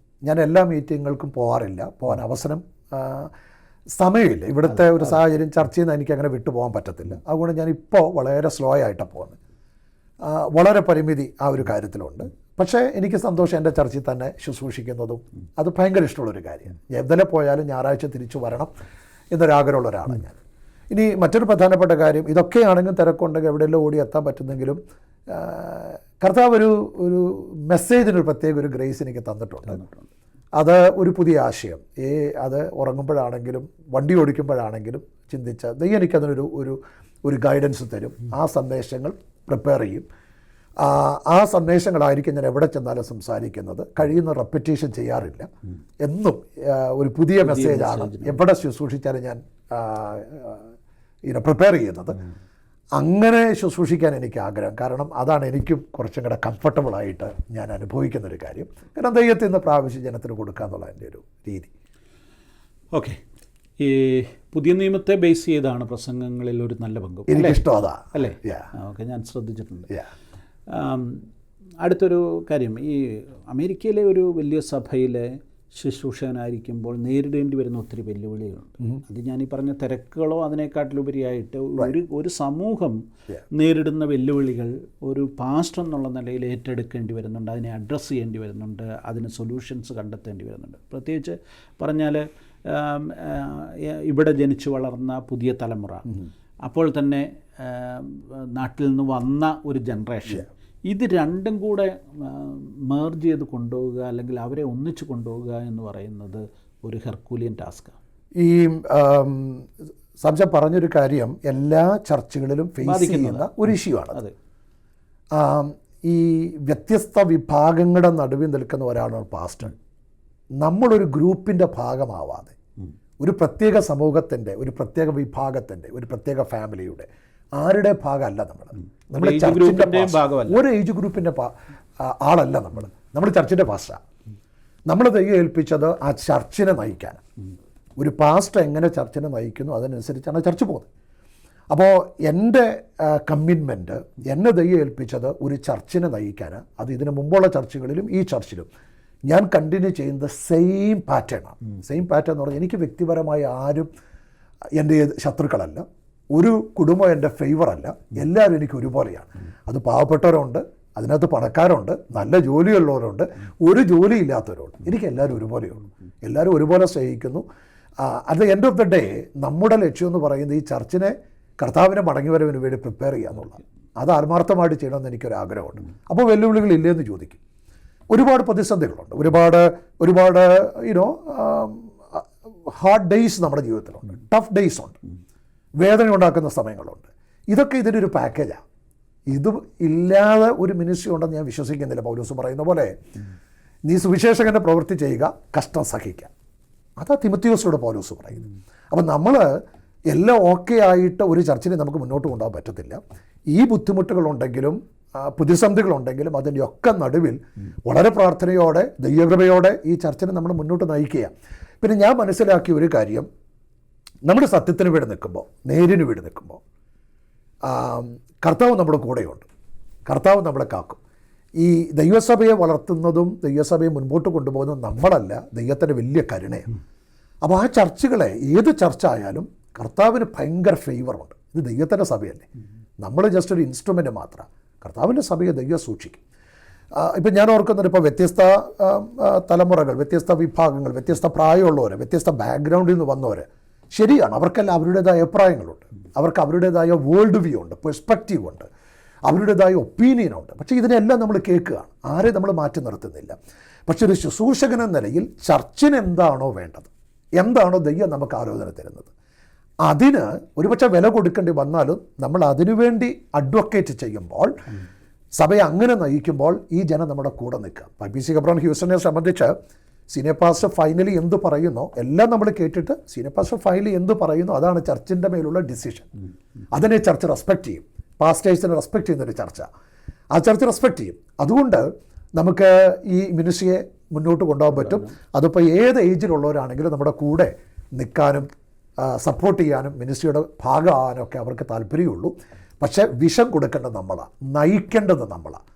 ഞാൻ എല്ലാ മീറ്റിങ്ങുകൾക്കും പോകാറില്ല, പോകാൻ അവസരം സമയമില്ല. ഇവിടുത്തെ ഒരു സാഹചര്യം ചർച്ച ചെയ്യുന്ന എനിക്ക് അങ്ങനെ വിട്ടുപോകാൻ പറ്റത്തില്ല. അതുകൊണ്ട് ഞാനിപ്പോൾ വളരെ സ്ലോ ആയിട്ടാണ് പോകുന്നത്. വളരെ പരിമിതി ആ ഒരു കാര്യത്തിലുണ്ട്. പക്ഷേ എനിക്ക് സന്തോഷം എൻ്റെ ചർച്ചിൽ തന്നെ ശുശ്രൂഷിക്കുന്നതും അത് ഭയങ്കര ഇഷ്ടമുള്ളൊരു കാര്യമാണ്. എവിടെ പോയാലും ഞായറാഴ്ച തിരിച്ചു വരണം എന്നൊരാഗ്രഹമുള്ള ഒരാളാണ് ഞാൻ. ഇനി മറ്റൊരു പ്രധാനപ്പെട്ട കാര്യം, ഇതൊക്കെയാണെങ്കിലും തിരക്കുണ്ടെങ്കിൽ എവിടെയെല്ലാം ഓടി എത്താൻ പറ്റുന്നെങ്കിലും കർത്താവ് ഒരു മെസ്സേജിനൊരു പ്രത്യേക ഒരു ഗ്രേസ് എനിക്ക് തന്നിട്ടുണ്ട്. അത് ഒരു പുതിയ ആശയം, അത് ഉറങ്ങുമ്പോഴാണെങ്കിലും വണ്ടി ഓടിക്കുമ്പോഴാണെങ്കിലും ചിന്തിച്ച ദൈവം എനിക്കതിനൊരു ഒരു ഗൈഡൻസ് തരും. ആ സന്ദേശങ്ങൾ പ്രിപ്പയർ ചെയ്യും. ആ സന്ദേശങ്ങളായിരിക്കും ഞാൻ എവിടെ ചെന്നാലും സംസാരിക്കുന്നത്. കഴിയുന്ന റെപ്പറ്റീഷൻ ചെയ്യാറില്ല. എന്നും ഒരു പുതിയ മെസ്സേജാണ് എവിടെ ശുശ്രൂഷിച്ചാലും ഞാൻ പ്രിപ്പയർ ചെയ്യുന്നത്. അങ്ങനെ ശുശ്രൂഷിക്കാൻ എനിക്ക് ആഗ്രഹം. കാരണം അതാണ് എനിക്കും കുറച്ചും കൂടെ കംഫർട്ടബിളായിട്ട് ഞാൻ അനുഭവിക്കുന്നൊരു കാര്യം. കാരണം ദൈവത്തിൽ നിന്ന് പ്രാവശ്യം ജനത്തിന് കൊടുക്കുക എന്നുള്ള എൻ്റെ ഒരു രീതി. ഓക്കെ, ഈ പുതിയ നിയമത്തെ ബേസ് ചെയ്താണ് പ്രസംഗങ്ങളിൽ ഒരു നല്ല പങ്ക്. എനിക്കിഷ്ടം അതാ അല്ലേ? ഓക്കെ, ഞാൻ ശ്രദ്ധിച്ചിട്ടുണ്ട്. അടുത്തൊരു കാര്യം, ഈ അമേരിക്കയിലെ ഒരു വലിയ സഭയിലെ ശുശ്രൂഷകനായിരിക്കുമ്പോൾ നേരിടേണ്ടി വരുന്ന ഒത്തിരി വെല്ലുവിളികളുണ്ട്. അത് ഞാൻ ഈ പറഞ്ഞ തിരക്കുകളോ അതിനേക്കാട്ടിലുപരിയായിട്ട് ഒരു സമൂഹം നേരിടുന്ന വെല്ലുവിളികൾ ഒരു പാസ്റ്റർ എന്നുള്ള നിലയിൽ ഏറ്റെടുക്കേണ്ടി വരുന്നുണ്ട്, അതിനെ അഡ്രസ്സ് ചെയ്യേണ്ടി വരുന്നുണ്ട്, അതിന് സൊല്യൂഷൻസ് കണ്ടെത്തേണ്ടി വരുന്നുണ്ട്. പ്രത്യേകിച്ച് പറഞ്ഞാൽ ഇവിടെ ജനിച്ചു വളർന്ന പുതിയ തലമുറ, അപ്പോൾ തന്നെ നാട്ടിൽ നിന്ന് വന്ന ഒരു ജനറേഷൻ, ഇത് രണ്ടും കൂടെ മേർജ് ചെയ്ത് കൊണ്ടുപോവുക അല്ലെങ്കിൽ അവരെ ഒന്നിച്ച് കൊണ്ടുപോവുക എന്ന് പറയുന്നത് ഒരു ഹെർക്കൂലിയൻ ടാസ്ക്കാണ്. ഈ സംശയം പറഞ്ഞൊരു കാര്യം എല്ലാ ചർച്ചുകളിലും ഫേസ് ചെയ്യുന്ന ഒരു ഇഷ്യൂ ആണ്. അതെ, ഈ വ്യത്യസ്ത വിഭാഗങ്ങളുടെ നടുവിൽ നിൽക്കുന്ന ഒരാളാണ് പാസ്റ്റർ. നമ്മളൊരു ഗ്രൂപ്പിൻ്റെ ഭാഗമാവാതെ ഒരു പ്രത്യേക സമൂഹത്തിൻ്റെ, ഒരു പ്രത്യേക വിഭാഗത്തിൻ്റെ, ഒരു പ്രത്യേക ഫാമിലിയുടെ ആരുടെ ഭാഗമല്ല നമ്മൾ. നമ്മുടെ ചർച്ചിൻ്റെ ഒരു ഏജ് ഗ്രൂപ്പിൻ്റെ ആളല്ല നമ്മൾ ചർച്ചിൻ്റെ പാസ്റ്റർ. നമ്മൾ ദൈവം ഏൽപ്പിച്ചത് ആ ചർച്ചിനെ നയിക്കാൻ. ഒരു പാസ്റ്റർ എങ്ങനെ ചർച്ചിനെ നയിക്കുന്നു അതിനനുസരിച്ചാണ് ചർച്ച് പോകുന്നത്. അപ്പോൾ എൻ്റെ കമ്മിറ്റ്മെൻറ്റ്, എന്നെ ദൈവം ഏൽപ്പിച്ചത് ഒരു ചർച്ചിനെ നയിക്കാൻ. അത് ഇതിന് മുമ്പുള്ള ചർച്ചുകളിലും ഈ ചർച്ചിലും ഞാൻ കണ്ടിന്യൂ ചെയ്യുന്നത് സെയിം പാറ്റേണാണ്. സെയിം പാറ്റേൺ എന്ന് പറഞ്ഞാൽ എനിക്ക് വ്യക്തിപരമായ ആരും എൻ്റെ ശത്രുക്കളല്ല, ഒരു കുടുംബം എൻ്റെ ഫേവറല്ല, എല്ലാവരും എനിക്ക് ഒരുപോലെയാണ്. അത് പാവപ്പെട്ടവരുണ്ട്, അതിനകത്ത് പണക്കാരുണ്ട്, നല്ല ജോലിയുള്ളവരുണ്ട്, ഒരു ജോലി ഇല്ലാത്തവരുണ്ട്. എനിക്ക് എല്ലാവരും ഒരുപോലെയുള്ളൂ. എല്ലാവരും ഒരുപോലെ സ്നേഹിക്കുന്നു. At the end of the day നമ്മുടെ ലക്ഷ്യം എന്ന് പറയുന്നത് ഈ ചർച്ചിനെ കർത്താവിനെ മടങ്ങിവരവിന് വേണ്ടി പ്രിപ്പയർ ചെയ്യുക എന്നുള്ളത്. അത് ആത്മാർത്ഥമായിട്ട് ചെയ്യണമെന്ന് എനിക്കൊരാഗ്രഹമുണ്ട്. അപ്പോൾ വെല്ലുവിളികളില്ലെന്ന് ചോദിക്കും. ഒരുപാട് പ്രതിസന്ധികളുണ്ട്, ഒരുപാട് യുനോ ഹാർഡ് ഡേയ്സ് നമ്മുടെ ജീവിതത്തിലുണ്ട്, ടഫ് ഡേയ്സ് ഉണ്ട്, വേദന ഉണ്ടാക്കുന്ന സമയങ്ങളുണ്ട്. ഇതൊക്കെ ഇതിനൊരു പാക്കേജാണ്. ഇത് ഇല്ലാതെ ഒരു മിനിസ്ട്രി ഉണ്ടെന്ന് ഞാൻ വിശ്വസിക്കുന്നില്ല. പൗലോസ് പറയുന്ന പോലെ നീ സുവിശേഷകൻ്റെ പ്രവൃത്തി ചെയ്യുക, കഷ്ടം സഹിക്കുക. അതാ തിമോത്തിയോസിനോട് പൗലോസ് പറയുന്നത്. അപ്പം നമ്മൾ എല്ലാം ഓക്കെ ആയിട്ട് ഒരു ചർച്ചിനെ നമുക്ക് മുന്നോട്ട് കൊണ്ടുപോകാൻ പറ്റത്തില്ല. ഈ ബുദ്ധിമുട്ടുകളുണ്ടെങ്കിലും പ്രതിസന്ധികളുണ്ടെങ്കിലും അതിൻ്റെ ഒക്കെ നടുവിൽ വളരെ പ്രാർത്ഥനയോടെ ദൈവകൃപയോടെ ഈ ചർച്ചിനെ നമ്മൾ മുന്നോട്ട് നയിക്കുക. പിന്നെ ഞാൻ മനസ്സിലാക്കിയ ഒരു കാര്യം, നമ്മൾ സത്യത്തിന് വേണ്ടി നിൽക്കുമ്പോൾ, നേരിന് വേണ്ടി നിൽക്കുമ്പോൾ കർത്താവ് നമ്മുടെ കൂടെയുണ്ട്. കർത്താവ് നമ്മളെ കാക്കും. ഈ ദൈവസഭയെ വളർത്തുന്നതും ദൈവസഭയെ മുൻപോട്ട് കൊണ്ടുപോകുന്നതും നമ്മളല്ല, ദൈവത്തിൻ്റെ വലിയ കരുണയാണ്. അപ്പോൾ ആ ചർച്ചുകളെ, ഏത് ചർച്ച ആയാലും കർത്താവിന് ഭയങ്കര ഫേവറുണ്ട്. ഇത് ദൈവത്തിൻ്റെ സഭയല്ലേ, നമ്മൾ ജസ്റ്റ് ഒരു ഇൻസ്ട്രുമെൻ്റ് മാത്രമാണ്. കർത്താവിൻ്റെ സഭയെ ദൈവം സൂക്ഷിക്കും. ഇപ്പം ഞാൻ ഓർക്കുന്നത്, ഇപ്പോൾ വ്യത്യസ്ത തലമുറകൾ, വ്യത്യസ്ത വിഭാഗങ്ങൾ, വ്യത്യസ്ത പ്രായമുള്ളവർ, വ്യത്യസ്ത ബാക്ക്ഗ്രൗണ്ടിൽ നിന്ന് വന്നവർ, ശരിയാണ്, അവർക്കെല്ലാം അവരുടേതായ അഭിപ്രായങ്ങളുണ്ട്, അവർക്ക് അവരുടേതായ വേൾഡ് വ്യൂ ഉണ്ട്, പെർസ്പെക്റ്റീവ് ഉണ്ട്, അവരുടേതായ ഒപ്പീനിയനുണ്ട്. പക്ഷേ ഇതിനെല്ലാം നമ്മൾ കേൾക്കുകയാണ്, ആരെ നമ്മൾ മാറ്റി നിർത്തുന്നില്ല. പക്ഷെ ഒരു ശുശ്രൂഷകൻ എന്ന നിലയിൽ ചർച്ചിന് എന്താണോ വേണ്ടത്, എന്താണോ ദൈവം നമുക്ക് ആലോചന തരുന്നത്, അതിന് ഒരുപക്ഷെ വില കൊടുക്കേണ്ടി വന്നാലും നമ്മൾ അതിനുവേണ്ടി അഡ്വക്കേറ്റ് ചെയ്യുമ്പോൾ, സഭയെ അങ്ങനെ നയിക്കുമ്പോൾ ഈ ജനം നമ്മുടെ കൂടെ നിൽക്കുക. പി.സി. ഹെബ്രോൻ ഹ്യൂസ്റ്റനെ സംബന്ധിച്ച് സീനിയർ പാസ്റ്റർ ഫൈനലി എന്ത് പറയുന്നോ എല്ലാം നമ്മൾ കേട്ടിട്ട് സീനിയർ പാസ്റ്റർ ഫൈനലി എന്ത് പറയുന്നോ അതാണ് ചർച്ചിൻ്റെ മേലുള്ള ഡിസിഷൻ. അതിനെ ചർച്ച് റെസ്പെക്റ്റ് ചെയ്യും. പാസ്റ്റേഴ്സിനെ റെസ്പെക്റ്റ് ചെയ്യുന്നൊരു ചർച്ച, ആ ചർച്ച് റെസ്പെക്റ്റ് ചെയ്യും. അതുകൊണ്ട് നമുക്ക് ഈ മിനിസ്ട്രിയെ മുന്നോട്ട് കൊണ്ടുപോകാൻ പറ്റും. അതിപ്പോൾ ഏത് ഏജിലുള്ളവരാണെങ്കിലും നമ്മുടെ കൂടെ നിൽക്കാനും സപ്പോർട്ട് ചെയ്യാനും മിനിസ്ട്രിയുടെ ഭാഗമാകാനും ഒക്കെ അവർക്ക് താല്പര്യമുള്ളൂ. പക്ഷേ വിഷം കൊടുക്കേണ്ടത് നമ്മളാണ്, നയിക്കേണ്ടത് നമ്മളാണ്,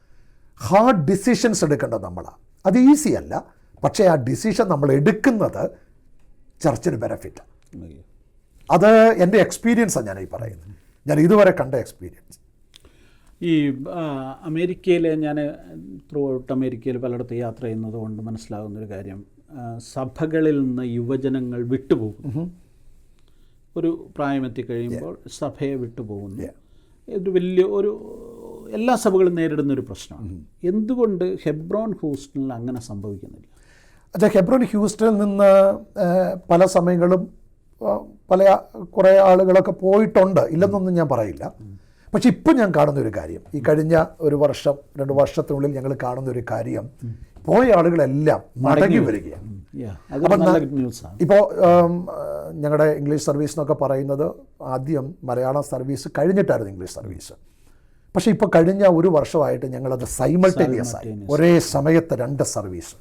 ഹാർഡ് ഡിസിഷൻസ് എടുക്കേണ്ടത് നമ്മളാണ്. അത് ഈസി അല്ല, പക്ഷേ ആ ഡിസിഷൻ നമ്മൾ എടുക്കുന്നത് ചർച്ചിന് ബെനഫിറ്റാണ്. അത് എൻ്റെ എക്സ്പീരിയൻസാണ് ഞാൻ ഈ പറയുന്നത്, ഞാൻ ഇതുവരെ കണ്ട എക്സ്പീരിയൻസ്. ഈ അമേരിക്കയിൽ ഞാൻ ത്രൂ ഔട്ട് അമേരിക്കയിൽ പലയിടത്ത് യാത്ര ചെയ്യുന്നത് കൊണ്ട് മനസ്സിലാകുന്നൊരു കാര്യം, സഭകളിൽ നിന്ന് യുവജനങ്ങൾ വിട്ടുപോകും. ഒരു പ്രായമെത്തി കഴിയുമ്പോൾ സഭയെ വിട്ടുപോകുന്നു. ഇത് വലിയ എല്ലാ സഭകളും നേരിടുന്നൊരു പ്രശ്നമാണ്. എന്തുകൊണ്ട് ഹെബ്രോൻ ഹൂസ്റ്റണിൽ അങ്ങനെ സംഭവിക്കുന്നില്ല? ഹെബ്രോൻ ഹ്യൂസ്റ്റണിൽ നിന്ന് പല സമയങ്ങളും കുറേ ആളുകളൊക്കെ പോയിട്ടുണ്ട്, ഇല്ലെന്നൊന്നും ഞാൻ പറയില്ല. പക്ഷെ ഇപ്പം ഞാൻ കാണുന്നൊരു കാര്യം, ഈ കഴിഞ്ഞ 2 വർഷത്തിനുള്ളിൽ ഞങ്ങൾ കാണുന്നൊരു കാര്യം, പോയ ആളുകളെല്ലാം മടങ്ങി വരികയാണ്. ഇപ്പോൾ ഞങ്ങളുടെ ഇംഗ്ലീഷ് സർവീസ് എന്നൊക്കെ പറയുന്നത് ആദ്യം മലയാളം സർവീസ് കഴിഞ്ഞിട്ടായിരുന്നു ഇംഗ്ലീഷ് സർവീസ്. പക്ഷേ ഇപ്പോൾ കഴിഞ്ഞ 1 വർഷമായിട്ട് ഞങ്ങളത് സൈമൾട്ടേനിയസ് ആയി ഒരേ സമയത്ത് 2 സർവീസ്,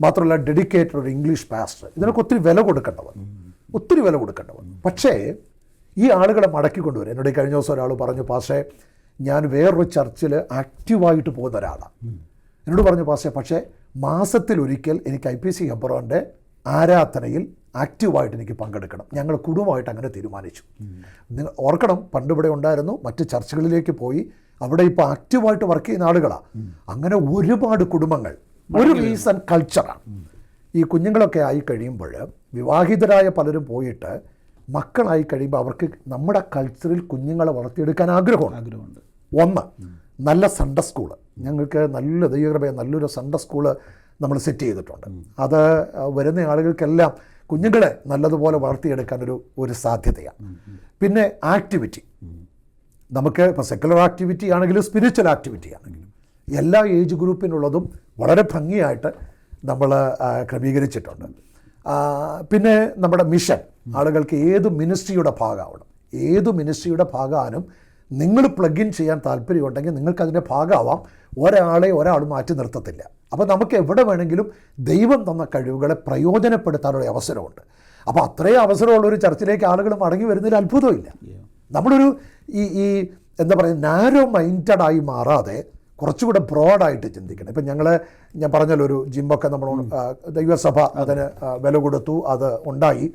മാത്രമല്ല ഡെഡിക്കേറ്റഡ് ഒരു ഇംഗ്ലീഷ് പാസ്റ്റർ, ഇതിനൊക്കെ ഒത്തിരി വില കൊടുക്കേണ്ടവർ. പക്ഷേ ഈ ആളുകളെ മടക്കി കൊണ്ടുവരും. എന്നോട് കഴിഞ്ഞ ദിവസം ഒരാൾ പറഞ്ഞു, പാസ്റ്റേ ഞാൻ വേറൊരു ചർച്ചിൽ ആക്റ്റീവായിട്ട് പോകുന്ന ഒരാളാണ്. എന്നോട് പറഞ്ഞു പാസ്റ്റർ, പക്ഷേ മാസത്തിലൊരിക്കൽ എനിക്ക് IPC ഹെബ്രോൻ്റെ ആരാധനയിൽ ആക്റ്റീവായിട്ട് എനിക്ക് പങ്കെടുക്കണം. ഞങ്ങൾ കുടുംബമായിട്ട് അങ്ങനെ തീരുമാനിച്ചു. നിങ്ങൾ ഓർക്കണം, പണ്ട് ഇവിടെ ഉണ്ടായിരുന്നു, മറ്റ് ചർച്ചുകളിലേക്ക് പോയി അവിടെ ഇപ്പോൾ ആക്റ്റീവായിട്ട് വർക്ക് ചെയ്യുന്ന ആളുകളാണ്. അങ്ങനെ ഒരുപാട് കുടുംബങ്ങൾ, ഒരു റീസൺ കൾച്ചറാണ്. ഈ കുഞ്ഞുങ്ങളൊക്കെ ആയി കഴിയുമ്പോൾ, വിവാഹിതരായ പലരും പോയിട്ട് മക്കളായി കഴിയുമ്പോൾ അവർക്ക് നമ്മുടെ കൾച്ചറിൽ കുഞ്ഞുങ്ങളെ വളർത്തിയെടുക്കാൻ ആഗ്രഹമുണ്ട്. ഒന്ന്, നല്ല സൺഡേ സ്കൂള്, ഞങ്ങൾക്ക് നല്ല ദൈവകൃപയെ നല്ലൊരു സൺഡേ സ്കൂള് നമ്മൾ സെറ്റ് ചെയ്തിട്ടുണ്ട്. അത് വരുന്ന ആളുകൾക്കെല്ലാം കുഞ്ഞുങ്ങളെ നല്ലതുപോലെ വളർത്തിയെടുക്കാൻ ഒരു സാധ്യതയാണ്. പിന്നെ ആക്ടിവിറ്റി, നമുക്ക് ഇപ്പോൾ സെക്കുലർ ആക്ടിവിറ്റി ആണെങ്കിലും സ്പിരിച്വൽ ആക്ടിവിറ്റി ആണെങ്കിലും എല്ലാ ഏജ് ഗ്രൂപ്പിനുള്ളതും വളരെ ഭംഗിയായിട്ട് നമ്മൾ ക്രമീകരിച്ചിട്ടുണ്ട്. പിന്നെ നമ്മുടെ മിഷൻ, ആളുകൾക്ക് ഏത് മിനിസ്ട്രിയുടെ ഭാഗമാവണം, ഏത് മിനിസ്ട്രിയുടെ ഭാഗമാനും നിങ്ങൾ പ്ലഗ് ഇൻ ചെയ്യാൻ താല്പര്യമുണ്ടെങ്കിൽ നിങ്ങൾക്കതിൻ്റെ ഭാഗമാവാം. ഒരാൾ മാറ്റി നിർത്തത്തില്ല. അപ്പോൾ നമുക്ക് എവിടെ വേണമെങ്കിലും ദൈവം തന്ന കഴിവുകളെ പ്രയോജനപ്പെടുത്താനുള്ള അവസരമുണ്ട്. അപ്പോൾ അത്രയും അവസരമുള്ളൊരു ചർച്ചിലേക്ക് ആളുകൾ മടങ്ങി വരുന്നതിൽ അത്ഭുതമില്ല. നമ്മളൊരു ഈ എന്താ പറയുക, നാരോ മൈൻഡഡായി മാറാതെ കുറച്ചുകൂടെ ബ്രോഡായിട്ട് ചിന്തിക്കണം. ഇപ്പം ഞാൻ പറഞ്ഞല്ലോ, ഒരു ജിമ്മൊക്കെ നമ്മൾ ദൈവസഭ അതിന് വില കൊടുത്തു, അത് ഉണ്ടായി.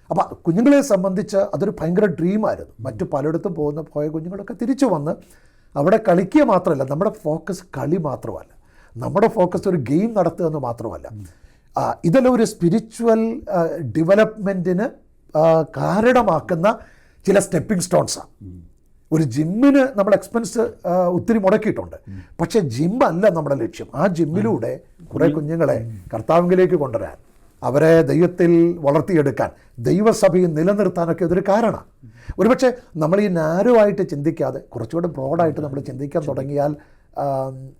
അപ്പോൾ കുഞ്ഞുങ്ങളെ സംബന്ധിച്ച് അതൊരു ഭയങ്കര ഡ്രീമായിരുന്നു. മറ്റു പലയിടത്തും പോയ കുഞ്ഞുങ്ങളൊക്കെ തിരിച്ചു വന്ന് അവിടെ കളിക്കുക മാത്രമല്ല, നമ്മുടെ ഫോക്കസ് കളി മാത്രമല്ല, നമ്മുടെ ഫോക്കസ് ഒരു ഗെയിം നടത്തുക എന്ന് മാത്രമല്ല. ഇതെല്ലാം ഒരു സ്പിരിച്വൽ ഡെവലപ്മെൻറ്റിന് കാരണമാക്കുന്ന ചില സ്റ്റെപ്പിംഗ് സ്റ്റോൺസാണ്. ഒരു ജിമ്മിന് നമ്മൾ എക്സ്പെൻസ് ഒത്തിരി മുടക്കിയിട്ടുണ്ട്, പക്ഷേ ജിമ്മല്ല നമ്മുടെ ലക്ഷ്യം. ആ ജിമ്മിലൂടെ കുറേ കുഞ്ഞുങ്ങളെ കർത്താവിലേക്ക് കൊണ്ടുവരാൻ, അവരെ ദൈവത്തിൽ വളർത്തിയെടുക്കാൻ, ദൈവസഭയിൽ നിലനിർത്താനൊക്കെ ഇതൊരു കാരണമാണ്. ഒരുപക്ഷെ നമ്മൾ ഈ നാരോ ആയിട്ട് ചിന്തിക്കാതെ കുറച്ചുകൂടെ ബ്രോഡായിട്ട് നമ്മൾ ചിന്തിക്കാൻ തുടങ്ങിയാൽ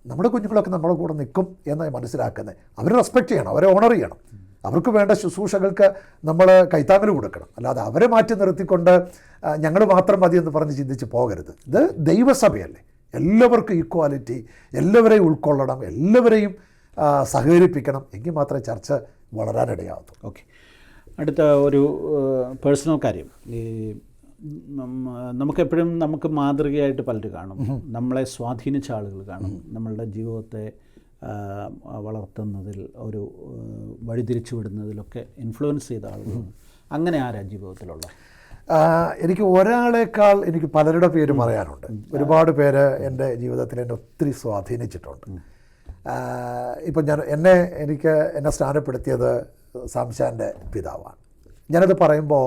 നമ്മുടെ കുഞ്ഞുങ്ങളൊക്കെ നമ്മുടെ കൂടെ നിൽക്കും എന്നാണ് മനസ്സിലാക്കുന്നത്. അവരെ റെസ്പെക്റ്റ് ചെയ്യണം, അവരെ ഓണർ ചെയ്യണം, അവർക്ക് വേണ്ട ശുശ്രൂഷകൾക്ക് നമ്മൾ കൈത്താങ്ങൽ കൊടുക്കണം. അല്ലാതെ അവരെ മാറ്റി നിർത്തിക്കൊണ്ട് ഞങ്ങൾ മാത്രം മതി എന്ന് പറഞ്ഞ് ചിന്തിച്ച് പോകരുത്. ഇത് ദൈവസഭയല്ലേ, എല്ലാവർക്കും ഈക്വാലിറ്റി, എല്ലാവരെയും ഉൾക്കൊള്ളണം, എല്ലാവരെയും സഹകരിപ്പിക്കണം, എങ്കിൽ മാത്രമേ ചർച്ച വളരാനിടയാവൂ. ഓക്കെ, അടുത്ത ഒരു പേഴ്സണൽ കാര്യം. ഈ നമുക്കെപ്പോഴും നമുക്ക് മാതൃകയായിട്ട് പലരും കാണും, നമ്മളെ സ്വാധീനിച്ച ആളുകൾ കാണും, നമ്മളുടെ ജീവിതത്തെ വളർത്തുന്നതിൽ, ഒരു വഴിതിരിച്ചു വിടുന്നതിലൊക്കെ ഇൻഫ്ലുവൻസ് ചെയ്ത ആളുകൾ. അങ്ങനെ ആരാ ജീവിതത്തിലുള്ള? എനിക്ക് ഒരാളേക്കാൾ എനിക്ക് പലരുടെ പേര് പറയാനുണ്ട്. ഒരുപാട് പേര് എൻ്റെ ജീവിതത്തിൽ എന്നെ ഒത്തിരി സ്വാധീനിച്ചിട്ടുണ്ട്. ഇപ്പം എന്നെ സ്ഥാനപ്പെടുത്തിയത് സാംശാൻ്റെ പിതാവാണ്. ഞാനത് പറയുമ്പോൾ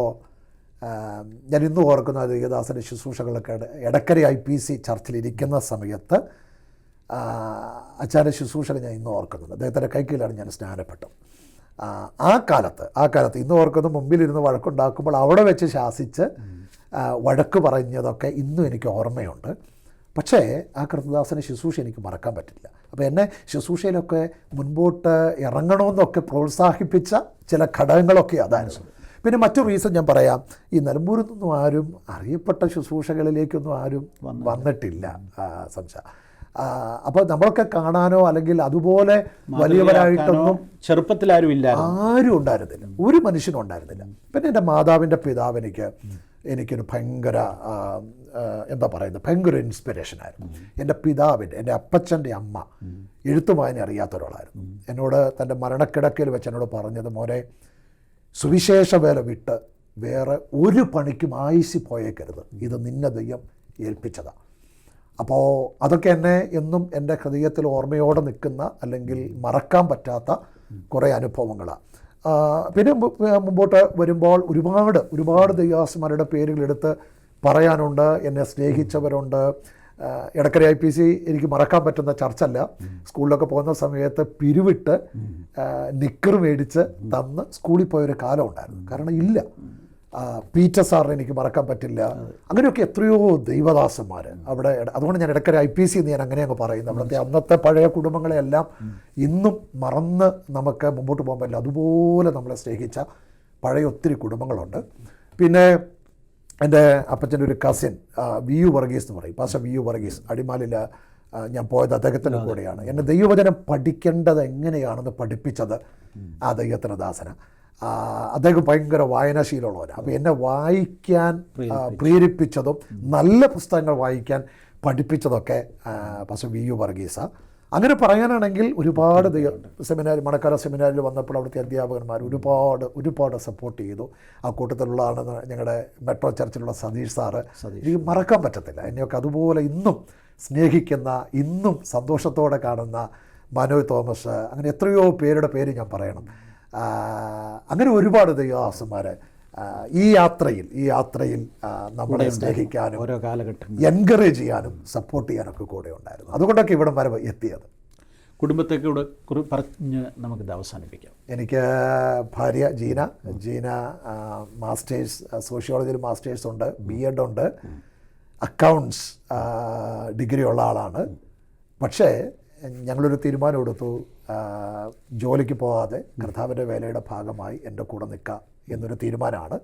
ഞാൻ ഇന്ന് ഓർക്കുന്ന ദേവദാസൻ്റെ ശുശ്രൂഷകളൊക്കെ എടക്കര IPC ചർച്ചിലിരിക്കുന്ന സമയത്ത് അച്ഛൻ്റെ ശുശ്രൂഷകൾ ഞാൻ ഇന്ന് ഓർക്കുന്നുണ്ട്. അദ്ദേഹത്തിൻ്റെ കൈക്കീഴിലാണ് ഞാൻ സ്നാനപ്പെട്ടത്. ആ കാലത്ത് ഇന്ന് ഓർക്കുന്ന, മുമ്പിലിരുന്ന് വഴക്കുണ്ടാക്കുമ്പോൾ അവിടെ വെച്ച് ശാസിച്ച് വഴക്ക് പറഞ്ഞതൊക്കെ ഇന്നും എനിക്ക് ഓർമ്മയുണ്ട്. പക്ഷേ ആ കൃഷ്ണദാസൻ്റെ ശുശ്രൂഷ എനിക്ക് മറക്കാൻ പറ്റില്ല. അപ്പോൾ എന്നെ ശുശ്രൂഷയിലൊക്കെ മുൻപോട്ട് ഇറങ്ങണമെന്നൊക്കെ പ്രോത്സാഹിപ്പിച്ച ചില ഘടകങ്ങളൊക്കെ അതായിരുന്നു. പിന്നെ മറ്റൊരു റീസൺ ഞാൻ പറയാം, ഈ നിലമ്പൂരിൽ നിന്നും ആരും അറിയപ്പെട്ട ശുശ്രൂഷകളിലേക്കൊന്നും ആരും വന്നിട്ടില്ല സംശയ. അപ്പോൾ നമ്മളൊക്കെ കാണാനോ അല്ലെങ്കിൽ അതുപോലെ വലിയവരായിട്ടൊന്നും ചെറുപ്പത്തിൽ ആരും ഉണ്ടായിരുന്നില്ല, ഒരു മനുഷ്യനും ഉണ്ടായിരുന്നില്ല. പിന്നെ എൻ്റെ മാതാവിൻ്റെ പിതാവ് എനിക്കൊരു ഭയങ്കര എന്താ പറയുന്നത്, ഭയങ്കര ഇൻസ്പിറേഷനായിരുന്നു. എൻ്റെ അപ്പച്ചൻ്റെ അമ്മ എഴുത്തും വായന അറിയാത്ത ഒരാളായിരുന്നു. എന്നോട് തൻ്റെ മരണക്കിടക്കയിൽ വെച്ച് എന്നോട് പറഞ്ഞത്, മോനെ, സുവിശേഷ വേല വിട്ട് വേറെ ഒരു പണിക്കും ആയുസ്സിൽ പോയേക്കരുത്, ഇത് നിന്നെ ദൈവം ഏൽപ്പിച്ചതാണ്. അപ്പോൾ അതൊക്കെ എന്നെ എന്നും എൻ്റെ ഹൃദയത്തിൽ ഓർമ്മയോടെ നിൽക്കുന്ന, അല്ലെങ്കിൽ മറക്കാൻ പറ്റാത്ത കുറേ അനുഭവങ്ങളാണ്. പിന്നെ മുമ്പോട്ട് വരുമ്പോൾ ഒരുപാട് ദൈവദാസന്മാരുടെ പേരുകളെടുത്ത് പറയാനുണ്ട്. എന്നെ സ്നേഹിച്ചവരുണ്ട്. എടക്കര IPC എനിക്ക് മറക്കാൻ പറ്റുന്ന ചർച്ചല്ല. സ്കൂളിലൊക്കെ പോകുന്ന സമയത്ത് പിരിവിട്ട് നിക്കർ മേടിച്ച് തന്ന് സ്കൂളിൽ പോയൊരു കാലം ഉണ്ടായിരുന്നു. കാരണം ഇല്ല, പീറ്റർ സാറിനെ എനിക്ക് മറക്കാൻ പറ്റില്ല. അങ്ങനെയൊക്കെ എത്രയോ ദൈവദാസന്മാർ അവിടെ. അതുകൊണ്ട് ഞാൻ എടക്കര IPC എന്ന് ഞാൻ അങ്ങനെ അങ്ങ് പറയുന്നത്. അവിടുത്തെ അന്നത്തെ പഴയ കുടുംബങ്ങളെല്ലാം ഇന്നും മറന്ന് നമുക്ക് മുമ്പോട്ട് പോകാൻ പറ്റില്ല. അതുപോലെ നമ്മളെ സ്നേഹിച്ച പഴയ ഒത്തിരി കുടുംബങ്ങളുണ്ട്. പിന്നെ എൻ്റെ അപ്പച്ചൻ്റെ ഒരു കസിൻ VU വർഗീസ് എന്ന് പറയും, പാസ്റ്റർ VU വർഗീസ്, അടിമാലിൽ ഞാൻ പോയത് അദ്ദേഹത്തിൻ്റെ കൂടെയാണ്. എന്നെ ദൈവവചനം പഠിക്കേണ്ടത് എങ്ങനെയാണെന്ന് പഠിപ്പിച്ചത് ആ ദൈവത്തിൻ്റെ ദാസന. അദ്ദേഹം ഭയങ്കര വായനാശീലമുള്ളവരാണ്. അപ്പോൾ എന്നെ വായിക്കാൻ പ്രേരിപ്പിച്ചതും നല്ല പുസ്തകങ്ങൾ വായിക്കാൻ പഠിപ്പിച്ചതൊക്കെ പാസ്റ്റർ വി യു വർഗീസ. അങ്ങനെ പറയാനാണെങ്കിൽ ഒരുപാട് സെമിനാർ, മണക്കാല സെമിനാരിൽ വന്നപ്പോൾ അവിടുത്തെ അധ്യാപകന്മാർ ഒരുപാട് സപ്പോർട്ട് ചെയ്തു. ആ കൂട്ടത്തിലുള്ളതാണ് ഞങ്ങളുടെ മെട്രോ ചർച്ചിലുള്ള സതീഷ് സാറ്. എനിക്ക് മറക്കാൻ പറ്റത്തില്ല. എന്നെയൊക്കെ അതുപോലെ ഇന്നും സ്നേഹിക്കുന്ന, ഇന്നും സന്തോഷത്തോടെ കാണുന്ന മനോജ് തോമസ്, അങ്ങനെ എത്രയോ പേരുടെ പേര് ഞാൻ പറയണം. അങ്ങനെ ഒരുപാട് ദൈവദാസന്മാർ ഈ യാത്രയിൽ നമ്മളെ സ്നേഹിക്കാനും ഓരോ കാലഘട്ടം എൻകറേജ് ചെയ്യാനും സപ്പോർട്ട് ചെയ്യാനൊക്കെ കൂടെ ഉണ്ടായിരുന്നു. അതുകൊണ്ടൊക്കെ ഇവിടം വരെ എത്തിയത്. കുടുംബത്തെക്കൂടെ പറഞ്ഞ് നമുക്കിത് അവസാനിപ്പിക്കാം. എനിക്ക് ഭാര്യ ജീന മാസ്റ്റേഴ്സ്, സോഷ്യോളജിയിൽ മാസ്റ്റേഴ്സ് ഉണ്ട്, BEd ഉണ്ട്, അക്കൗണ്ട്സ് ഡിഗ്രി ഉള്ള ആളാണ്. പക്ഷേ ഞങ്ങളൊരു തീരുമാനം എടുത്തു, ജോലിക്ക് പോകാതെ കർത്താവിൻ്റെ വേലയുടെ ഭാഗമായി എൻ്റെ കൂടെ നിൽക്കുക എന്നൊരു തീരുമാനമാണ്.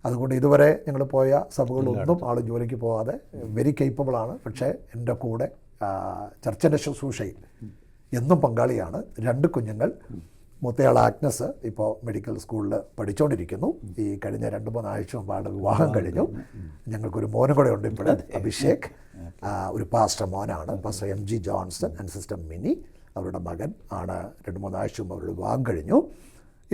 അതുകൊണ്ട് ഇതുവരെ ഞങ്ങൾ പോയ സഭകളൊന്നും ആൾ ജോലിക്ക് പോകാതെ വെരി കേപ്പബിളാണ്. പക്ഷേ എൻ്റെ കൂടെ ചർച്ചിൻ്റെ ശുശ്രൂഷയിൽ എന്നും പങ്കാളിയാണ്. 2 കുഞ്ഞുങ്ങൾ. മൂത്തയാൾ ആഗ്നസ് ഇപ്പോൾ മെഡിക്കൽ സ്കൂളിൽ പഠിച്ചുകൊണ്ടിരിക്കുന്നു. ഈ കഴിഞ്ഞ 2-3 ആഴ്ച മുമ്പാണ് വിവാഹം കഴിഞ്ഞു. ഞങ്ങൾക്കൊരു മോനും കൂടെ ഉണ്ട് ഇപ്പോൾ, അഭിഷേക്. ഒരു പാസ്റ്റർ മോനാണ്, pastor MG Johnson and sister mini. അവരുടെ മകൻ ആണ്. 2-3 ആഴ്ച മുമ്പ് അവരുടെ വിവാഹം കഴിഞ്ഞു.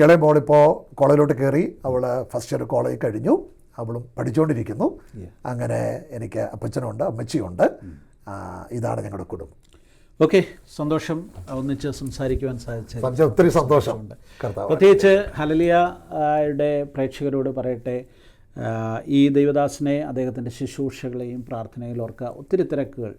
ഇളയ മോളിപ്പോൾ കോളേജിലോട്ട് കയറി. അവൾ ഫസ്റ്റ് ഇയർ കോളേജ് കഴിഞ്ഞു. അവളും പഠിച്ചുകൊണ്ടിരിക്കുന്നു. അങ്ങനെ എനിക്ക് അപ്പച്ചനുണ്ട്, അമ്മച്ചിയുണ്ട്. ഇതാണ് ഞങ്ങളുടെ കുടുംബം. ഓക്കെ, സന്തോഷം ഒന്നിച്ച് സംസാരിക്കുവാൻ സാധിച്ചത്. ഒത്തിരി സന്തോഷം. പ്രത്യേകിച്ച് ഹല്ലേലൂയയുടെ പ്രേക്ഷകരോട് പറയട്ടെ, ഈ ദൈവദാസനെ, അദ്ദേഹത്തിൻ്റെ ശുശ്രൂഷകളെയും പ്രാർത്ഥനയിൽ ഓർക്കുക. ഒത്തിരി തിരക്കുകൾ,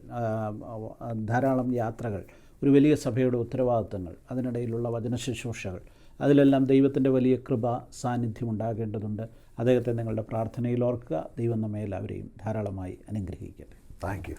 ധാരാളം യാത്രകൾ, ഒരു വലിയ സഭയുടെ ഉത്തരവാദിത്തങ്ങൾ, അതിനിടയിലുള്ള വചന ശുശ്രൂഷകൾ, അതിലെല്ലാം ദൈവത്തിൻ്റെ വലിയ കൃപ സാന്നിധ്യം ഉണ്ടാകേണ്ടതുണ്ട്. അദ്ദേഹത്തെ നിങ്ങളുടെ പ്രാർത്ഥനയിൽ ഓർക്കുക. ദൈവം നമ്മെ എല്ലാവരെയും ധാരാളമായി അനുഗ്രഹിക്കട്ടെ. Thank you.